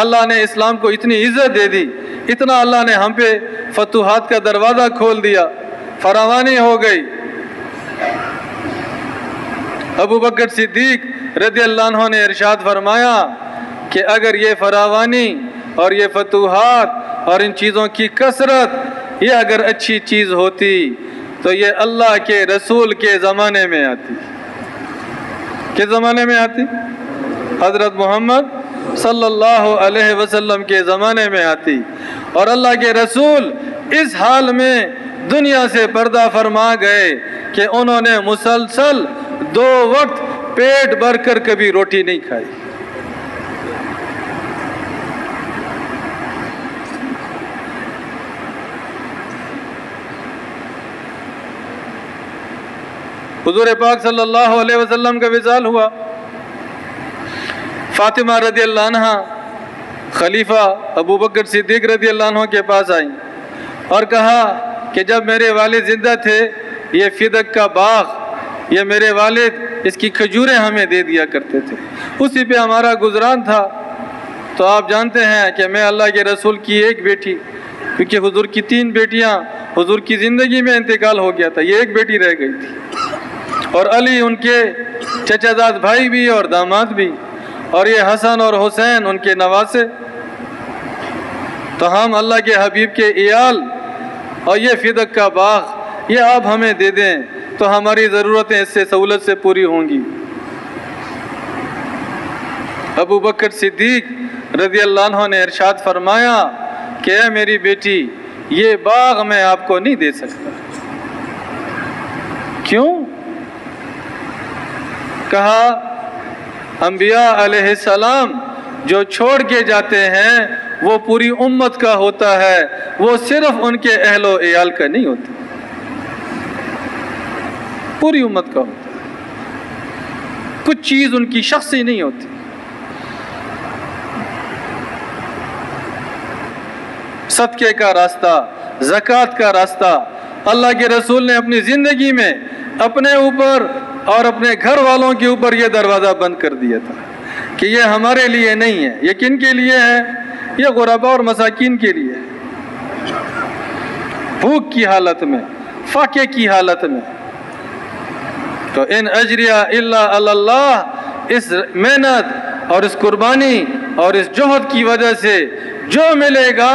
اللہ نے اسلام کو اتنی عزت دے دی، اتنا اللہ نے ہم پہ فتوحات کا دروازہ کھول دیا، فراوانی ہو گئی۔ ابو بکر صدیق رضی اللہ عنہ نے ارشاد فرمایا کہ اگر یہ فراوانی اور یہ فتوحات اور ان چیزوں کی کثرت یہ اگر اچھی چیز ہوتی تو یہ اللہ کے رسول کے زمانے میں آتی۔ کس زمانے میں آتی؟ حضرت محمد صلی اللہ علیہ وسلم کے زمانے میں آتی، اور اللہ کے رسول اس حال میں دنیا سے پردہ فرما گئے کہ انہوں نے مسلسل 2 وقت پیٹ بھر کر کبھی روٹی نہیں کھائی۔ حضور پاک صلی اللہ علیہ وسلم کا وصال ہوا، فاطمہ رضی اللہ عنہ خلیفہ ابو بکر صدیق رضی اللہ عنہ کے پاس آئیں اور کہا کہ جب میرے والد زندہ تھے یہ فدق کا باغ، یہ میرے والد اس کی کھجوریں ہمیں دے دیا کرتے تھے، اسی پہ ہمارا گزران تھا۔ تو آپ جانتے ہیں کہ میں اللہ کے رسول کی ایک بیٹی، کیونکہ حضور کی 3 بیٹیاں حضور کی زندگی میں انتقال ہو گیا تھا، یہ ایک بیٹی رہ گئی تھی، اور علی ان کے چچا زاد بھائی بھی اور داماد بھی، اور یہ حسن اور حسین ان کے نواسے۔ تو ہم اللہ کے حبیب کے عیال اور یہ فدق کا باغ یہ آپ ہمیں دے دیں تو ہماری ضرورتیں اس سے سہولت سے پوری ہوں گی۔ ابو بکر صدیق رضی اللہ عنہ نے ارشاد فرمایا کہ اے میری بیٹی، یہ باغ میں آپ کو نہیں دے سکتا۔ کیوں؟ کہا انبیاء علیہ السلام جو چھوڑ کے جاتے ہیں وہ پوری امت کا ہوتا ہے، وہ صرف ان کے اہل و عیال کا نہیں ہوتا، پوری امت کا ہوتا ہے، کچھ چیز ان کی شخصی نہیں ہوتی۔ صدقے کا راستہ، زکوٰۃ کا راستہ اللہ کے رسول نے اپنی زندگی میں اپنے اوپر اور اپنے گھر والوں کے اوپر یہ دروازہ بند کر دیا تھا کہ یہ ہمارے لیے نہیں ہے، یہ کن کے لیے ہے؟ یہ غرباء اور مساکین کے لیے، بھوک کی حالت میں، فاقے کی حالت میں۔ تو ان اجریہ الا علی اللہ، اس محنت اور اس قربانی اور اس جوہد کی وجہ سے جو ملے گا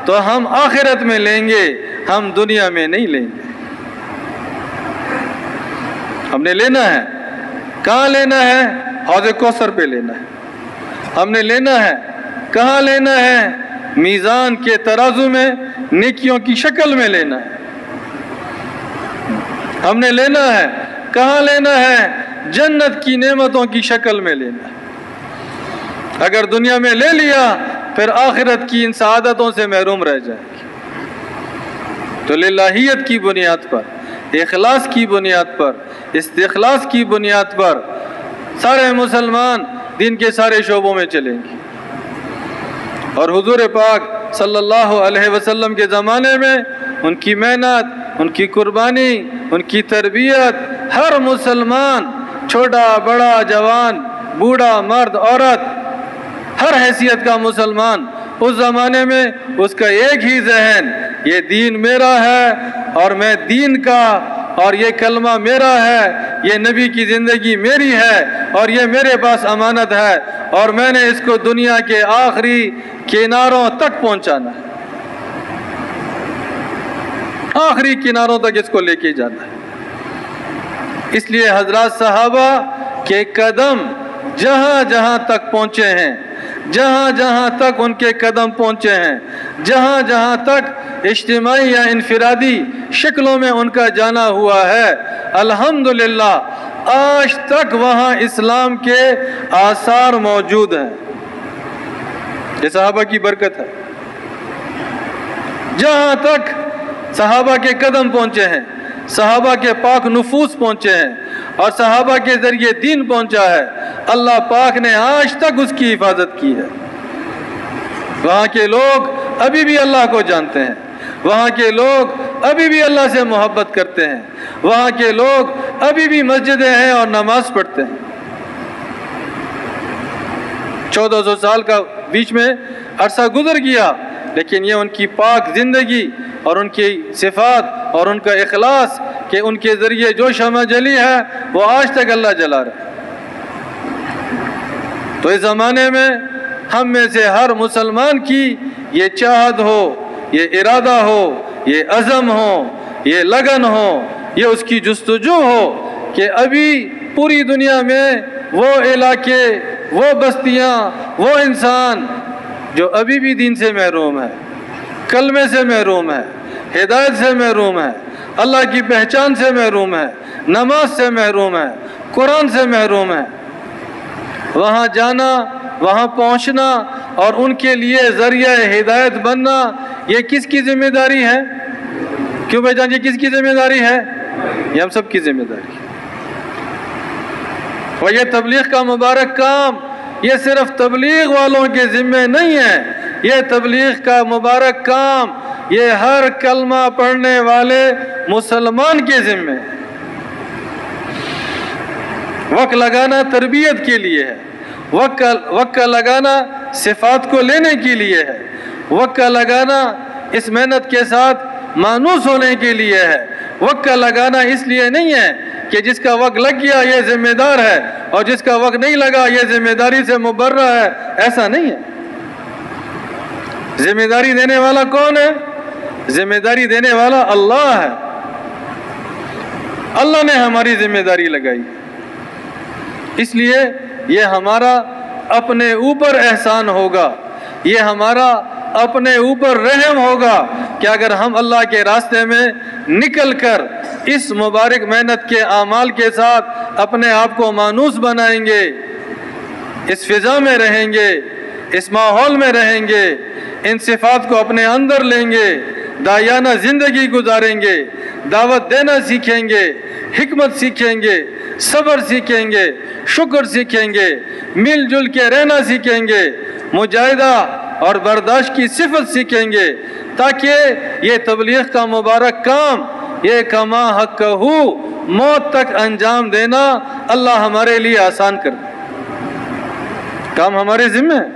تو ہم آخرت میں لیں گے، ہم دنیا میں نہیں لیں گے۔ ہم نے لینا ہے، کہاں لینا ہے؟ حوض کوثر پہ لینا ہے۔ ہم نے لینا ہے، کہاں لینا ہے؟ میزان کے ترازو میں نیکیوں کی شکل میں لینا ہے۔ ہم نے لینا ہے، کہاں لینا ہے؟ جنت کی نعمتوں کی شکل میں لینا ہے۔ اگر دنیا میں لے لیا پھر آخرت کی ان سعادتوں سے محروم رہ جائے گی۔ تو للہیت کی بنیاد پر، اخلاص کی بنیاد پر، استخلاص کی بنیاد پر سارے مسلمان دین کے سارے شعبوں میں چلیں گے۔ اور حضور پاک صلی اللہ علیہ وسلم کے زمانے میں ان کی محنت، ان کی قربانی، ان کی تربیت، ہر مسلمان، چھوٹا بڑا جوان بوڑھا مرد عورت، ہر حیثیت کا مسلمان اس زمانے میں اس کا ایک ہی ذہن، یہ دین میرا ہے اور میں دین کا، اور یہ کلمہ میرا ہے، یہ نبی کی زندگی میری ہے اور یہ میرے پاس امانت ہے، اور میں نے اس کو دنیا کے آخری کناروں تک پہنچانا ہے، آخری کناروں تک اس کو لے کے جانا ہے۔ اس لیے حضرات صحابہ کے قدم جہاں جہاں تک پہنچے ہیں، جہاں جہاں تک ان کے قدم پہنچے ہیں، جہاں جہاں تک اجتماعی یا انفرادی شکلوں میں ان کا جانا ہوا ہے، الحمدللہ آج تک وہاں اسلام کے آثار موجود ہیں۔ یہ صحابہ کی برکت ہے۔ جہاں تک صحابہ کے قدم پہنچے ہیں، صحابہ کے پاک نفوس پہنچے ہیں اور صحابہ کے ذریعے دین پہنچا ہے، اللہ پاک نے آج تک اس کی حفاظت کی ہے۔ وہاں کے لوگ ابھی بھی اللہ کو جانتے ہیں، وہاں کے لوگ ابھی بھی اللہ سے محبت کرتے ہیں، وہاں کے لوگ ابھی بھی مسجدیں ہیں اور نماز پڑھتے ہیں۔ 1400 سال کا بیچ میں عرصہ گزر گیا، لیکن یہ ان کی پاک زندگی اور ان کی صفات اور ان کا اخلاص کہ ان کے ذریعے جو شمع جلی ہے وہ آج تک اللہ جلا رہا ہے۔ تو اس زمانے میں ہم میں سے ہر مسلمان کی یہ چاہت ہو، یہ ارادہ ہو، یہ عزم ہو، یہ لگن ہو، یہ اس کی جستجو ہو کہ ابھی پوری دنیا میں وہ علاقے، وہ بستیاں، وہ انسان جو ابھی بھی دین سے محروم ہے، کلمے سے محروم ہے، ہدایت سے محروم ہے، اللہ کی پہچان سے محروم ہے، نماز سے محروم ہے، قرآن سے محروم ہے، وہاں جانا، وہاں پہنچنا اور ان کے لیے ذریعہ ہدایت بننا، یہ کس کی ذمہ داری ہے؟ کیوں بھائی جان، یہ کس کی ذمہ داری ہے؟ یہ ہم سب کی ذمہ داری ہے۔ اور یہ تبلیغ کا مبارک کام یہ صرف تبلیغ والوں کے ذمہ نہیں ہے، یہ تبلیغ کا مبارک کام یہ ہر کلمہ پڑھنے والے مسلمان کے ذمہ ہے۔ وقت لگانا تربیت کے لیے ہے، وقت لگانا صفات کو لینے کے لیے ہے، وقت لگانا اس محنت کے ساتھ مانوس ہونے کے لیے ہے، وقت لگانا اس لیے نہیں ہے کہ جس کا وقت لگ گیا یہ ذمہ دار ہے اور جس کا وقت نہیں لگا یہ ذمہ داری سے مبرہ ہے، ایسا نہیں ہے۔ ذمہ داری دینے والا کون ہے؟ ذمہ داری دینے والا اللہ ہے، اللہ نے ہماری ذمہ داری لگائی، اس لیے یہ ہمارا اپنے اوپر احسان ہوگا، یہ ہمارا اپنے اوپر رحم ہوگا کہ اگر ہم اللہ کے راستے میں نکل کر اس مبارک محنت کے اعمال کے ساتھ اپنے آپ کو مانوس بنائیں گے، اس فضا میں رہیں گے، اس ماحول میں رہیں گے، ان صفات کو اپنے اندر لیں گے، داعیانہ زندگی گزاریں گے، دعوت دینا سیکھیں گے، حکمت سیکھیں گے، صبر سیکھیں گے، شکر سیکھیں گے، مل جل کے رہنا سیکھیں گے، مجاہدہ اور برداشت کی صفت سیکھیں گے، تاکہ یہ تبلیغ کا مبارک کام یہ کما حق ہو موت تک انجام دینا اللہ ہمارے لیے آسان کر دے۔ کام ہمارے ذمہ ہے،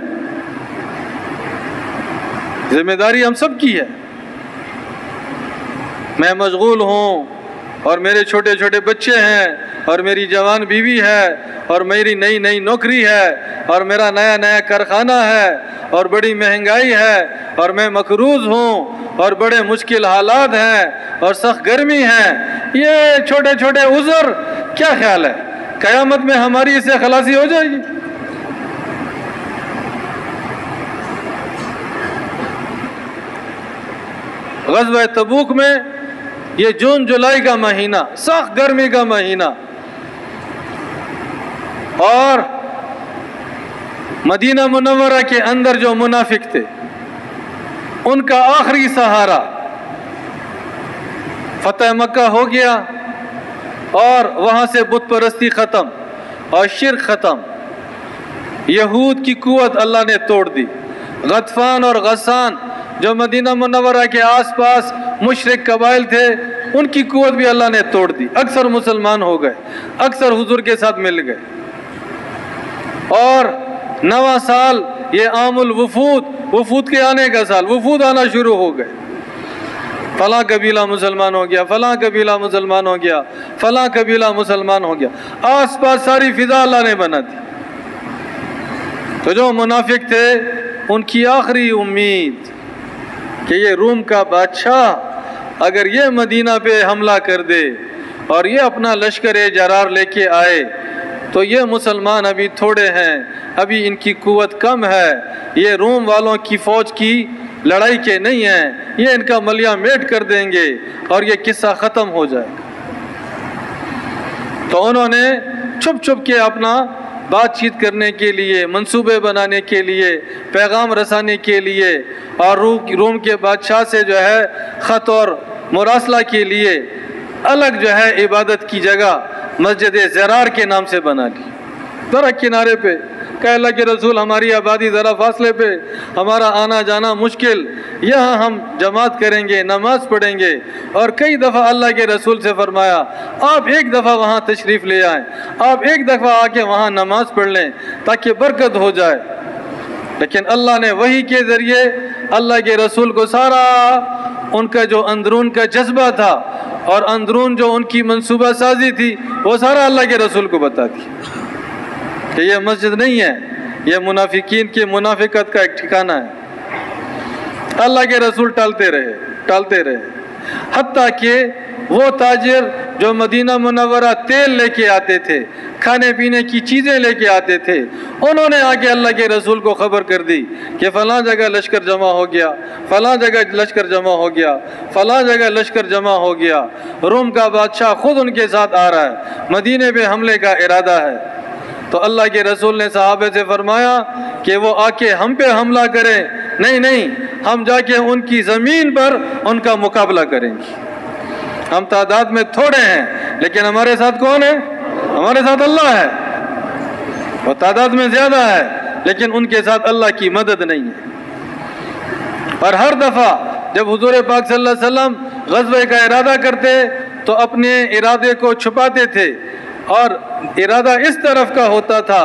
ذمہ داری ہم سب کی ہے۔ میں مشغول ہوں اور میرے چھوٹے چھوٹے بچے ہیں اور میری جوان بیوی ہے اور میری نئی نئی نوکری ہے اور میرا نیا نیا کارخانہ ہے اور بڑی مہنگائی ہے اور میں مقروض ہوں اور بڑے مشکل حالات ہیں اور سخت گرمی ہے، یہ چھوٹے چھوٹے عذر کیا خیال ہے قیامت میں ہماری اس سے خلاصی ہو جائے گی؟ غزوہ تبوک میں یہ جون جولائی کا مہینہ، سخت گرمی کا مہینہ، اور مدینہ منورہ کے اندر جو منافق تھے ان کا آخری سہارا فتح مکہ ہو گیا اور وہاں سے بت پرستی ختم اور شرک ختم، یہود کی قوت اللہ نے توڑ دی، غطفان اور غسان جو مدینہ منورہ کے آس پاس مشرک قبائل تھے ان کی قوت بھی اللہ نے توڑ دی، اکثر مسلمان ہو گئے، اکثر حضور کے ساتھ مل گئے، اور نواں سال یہ عام وفود کے آنے کا سال، وفود آنا شروع ہو گئے، فلاں قبیلہ مسلمان ہو گیا، فلاں قبیلہ مسلمان ہو گیا، فلاں قبیلہ مسلمان ہو گیا، آس پاس ساری فضا اللہ نے بنا دی۔ تو جو منافق تھے ان کی آخری امید کہ یہ روم کا بادشاہ اگر یہ مدینہ پہ حملہ کر دے اور یہ اپنا لشکر جرار لے کے آئے تو یہ مسلمان ابھی تھوڑے ہیں، ابھی ان کی قوت کم ہے، یہ روم والوں کی فوج کی لڑائی کے نہیں ہیں، یہ ان کا ملیہ میٹ کر دیں گے اور یہ قصہ ختم ہو جائے گا۔ تو انہوں نے چھپ چھپ کے اپنا بات چیت کرنے کے لیے، منصوبے بنانے کے لیے، پیغام رسانے کے لیے اور روم کے بادشاہ سے جو ہے خط اور مراسلہ کے لیے الگ جو ہے عبادت کی جگہ مسجد زرار کے نام سے بنا لی، ذرا کنارے پہ، کہ اللہ کے رسول ہماری آبادی ذرا فاصلے پہ، ہمارا آنا جانا مشکل، یہاں ہم جماعت کریں گے، نماز پڑھیں گے، اور کئی دفعہ اللہ کے رسول سے فرمایا آپ ایک دفعہ وہاں تشریف لے آئیں، آپ ایک دفعہ آ کے وہاں نماز پڑھ لیں تاکہ برکت ہو جائے، لیکن اللہ نے وحی کے ذریعے اللہ کے رسول کو سارا ان کا جو اندرون کا جذبہ تھا اور اندرون جو ان کی منصوبہ سازی تھی وہ سارا اللہ کے رسول کو بتا دی کہ یہ مسجد نہیں ہے، یہ منافقین کی منافقت کا ایک ٹھکانہ ہے۔ اللہ کے رسول ٹالتے رہے حتیٰ کہ وہ تاجر جو مدینہ منورہ تیل لے کے آتے تھے، کھانے پینے کی چیزیں لے کے آتے تھے، انہوں نے آگے اللہ کے رسول کو خبر کر دی کہ فلاں جگہ لشکر جمع ہو گیا، فلاں جگہ لشکر جمع ہو گیا، فلاں جگہ لشکر جمع ہو گیا، روم کا بادشاہ خود ان کے ساتھ آ رہا ہے، مدینے پہ حملے کا ارادہ ہے۔ تو اللہ کے رسول نے صحابہ سے فرمایا کہ وہ آ کے ہم پہ حملہ کریں، نہیں، ہم جا کے ان کی زمین پر ان کا مقابلہ کریں گے۔ ہم تعداد میں تھوڑے ہیں لیکن ہمارے ساتھ کون ہے؟ ہمارے ساتھ اللہ ہے۔ وہ تعداد میں زیادہ ہے لیکن ان کے ساتھ اللہ کی مدد نہیں ہے۔ اور ہر دفعہ جب حضور پاک صلی اللہ علیہ وسلم غزوے کا ارادہ کرتے تو اپنے ارادے کو چھپاتے تھے، اور ارادہ اس طرف کا ہوتا تھا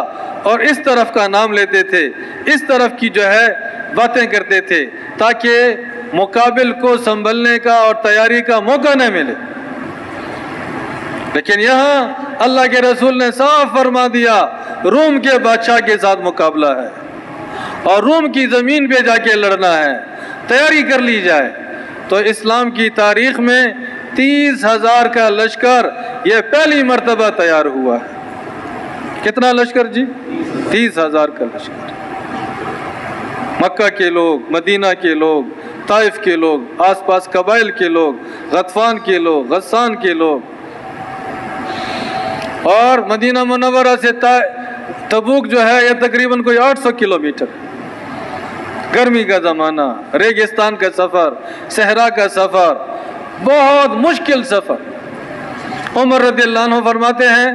اور اس طرف کا نام لیتے تھے، اس طرف کی جو ہے باتیں کرتے تھے تاکہ مقابل کو سنبھلنے کا اور تیاری کا موقع نہ ملے۔ لیکن یہاں اللہ کے رسول نے صاف فرما دیا روم کے بادشاہ کے ساتھ مقابلہ ہے اور روم کی زمین پہ جا کے لڑنا ہے، تیاری کر لی جائے۔ تو اسلام کی تاریخ میں 30,000 کا لشکر یہ پہلی مرتبہ تیار ہوا ہے۔ کتنا لشکر جی؟ 30,000 کا لشکر۔ مکہ کے لوگ، مدینہ کے لوگ، طائف کے لوگ، آس پاس قبائل کے لوگ، غطفان کے لوگ، غسان کے لوگ، اور مدینہ منورہ سے تبوک جو ہے یہ تقریباً کوئی 800 کلومیٹر۔ گرمی کا زمانہ، ریگستان کا سفر، صحرا کا سفر، بہت مشکل سفر۔ عمر رضی اللہ عنہ فرماتے ہیں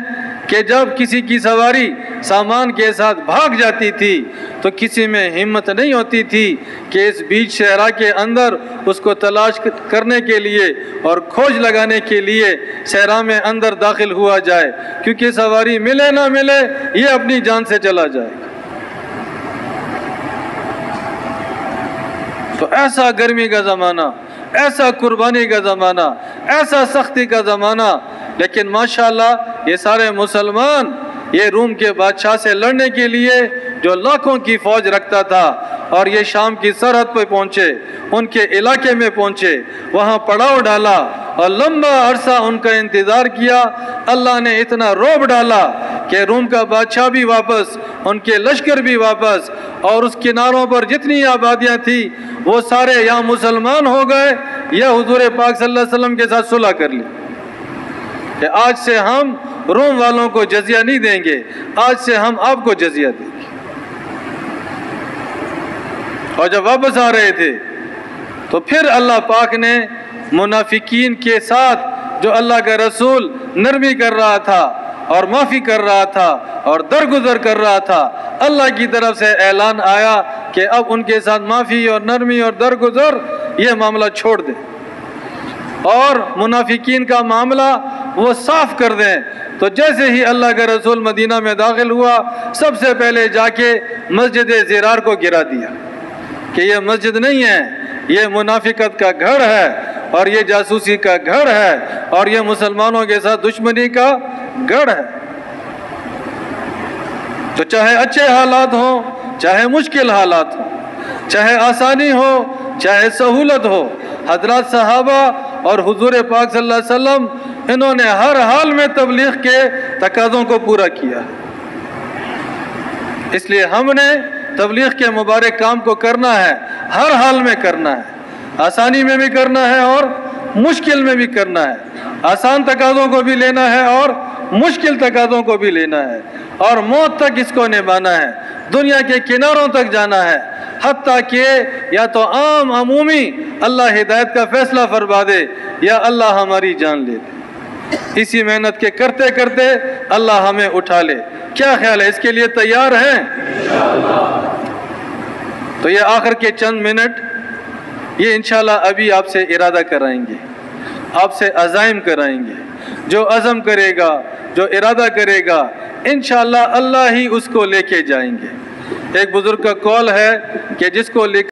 کہ جب کسی کی سواری سامان کے ساتھ بھاگ جاتی تھی تو کسی میں ہمت نہیں ہوتی تھی کہ اس بیچ صحرا کے اندر اس کو تلاش کرنے کے لیے اور کھوج لگانے کے لیے صحرا میں اندر داخل ہوا جائے، کیونکہ سواری ملے نہ ملے یہ اپنی جان سے چلا جائے۔ تو ایسا گرمی کا زمانہ، ایسا قربانی کا زمانہ، ایسا سختی کا زمانہ، لیکن ماشاءاللہ یہ سارے مسلمان یہ روم کے بادشاہ سے لڑنے کے لیے جو لاکھوں کی فوج رکھتا تھا، اور یہ شام کی سرحد پہ پہنچے، ان کے علاقے میں پہنچے، وہاں پڑاؤ ڈالا اور لمبا عرصہ ان کا انتظار کیا۔ اللہ نے اتنا رعب ڈالا کہ روم کا بادشاہ بھی واپس، ان کے لشکر بھی واپس، اور اس کناروں پر جتنی آبادیاں تھیں وہ سارے یا مسلمان ہو گئے یا حضور پاک صلی اللہ علیہ وسلم کے ساتھ صلح کر لی کہ آج سے ہم روم والوں کو جزیہ نہیں دیں گے، آج سے ہم آپ کو جزیہ دیں گے۔ اور جب واپس آ رہے تھے تو پھر اللہ پاک نے منافقین کے ساتھ جو اللہ کا رسول نرمی کر رہا تھا اور معافی کر رہا تھا اور درگزر کر رہا تھا، اللہ کی طرف سے اعلان آیا کہ اب ان کے ساتھ معافی اور نرمی اور درگزر یہ معاملہ چھوڑ دیں اور منافقین کا معاملہ وہ صاف کر دیں۔ تو جیسے ہی اللہ کا رسول مدینہ میں داخل ہوا، سب سے پہلے جا کے مسجد زرار کو گرا دیا کہ یہ مسجد نہیں ہے، یہ منافقت کا گھر ہے اور یہ جاسوسی کا گھر ہے اور یہ مسلمانوں کے ساتھ دشمنی کا گھر ہے۔ تو چاہے اچھے حالات ہوں، چاہے مشکل حالات ہوں، چاہے آسانی ہو، چاہے سہولت ہو، حضرات صحابہ اور حضور پاک صلی اللہ علیہ وسلم انہوں نے ہر حال میں تبلیغ کے تقاضوں کو پورا کیا۔ اس لیے ہم نے تبلیغ کے مبارک کام کو کرنا ہے، ہر حال میں کرنا ہے، آسانی میں بھی کرنا ہے اور مشکل میں بھی کرنا ہے، آسان تقاضوں کو بھی لینا ہے اور مشکل تقاضوں کو بھی لینا ہے، اور موت تک اس کو نبھانا ہے، دنیا کے کناروں تک جانا ہے، حتیٰ کہ یا تو عام عمومی اللہ ہدایت کا فیصلہ فرما دے یا اللہ ہماری جان لے دے۔ اسی محنت کے کرتے کرتے اللہ ہمیں اٹھا لے۔ کیا خیال ہے، اس کے لیے تیار ہیں؟ تو یہ آخر کے چند منٹ یہ انشاءاللہ ابھی آپ سے ارادہ کرائیں گے، آپ سے عزائم کرائیں گے۔ جو عزم کرے گا، جو ارادہ کرے گا، انشاءاللہ اللہ ہی اس کو لے کے جائیں گے۔ ایک بزرگ کا قول ہے کہ جس کو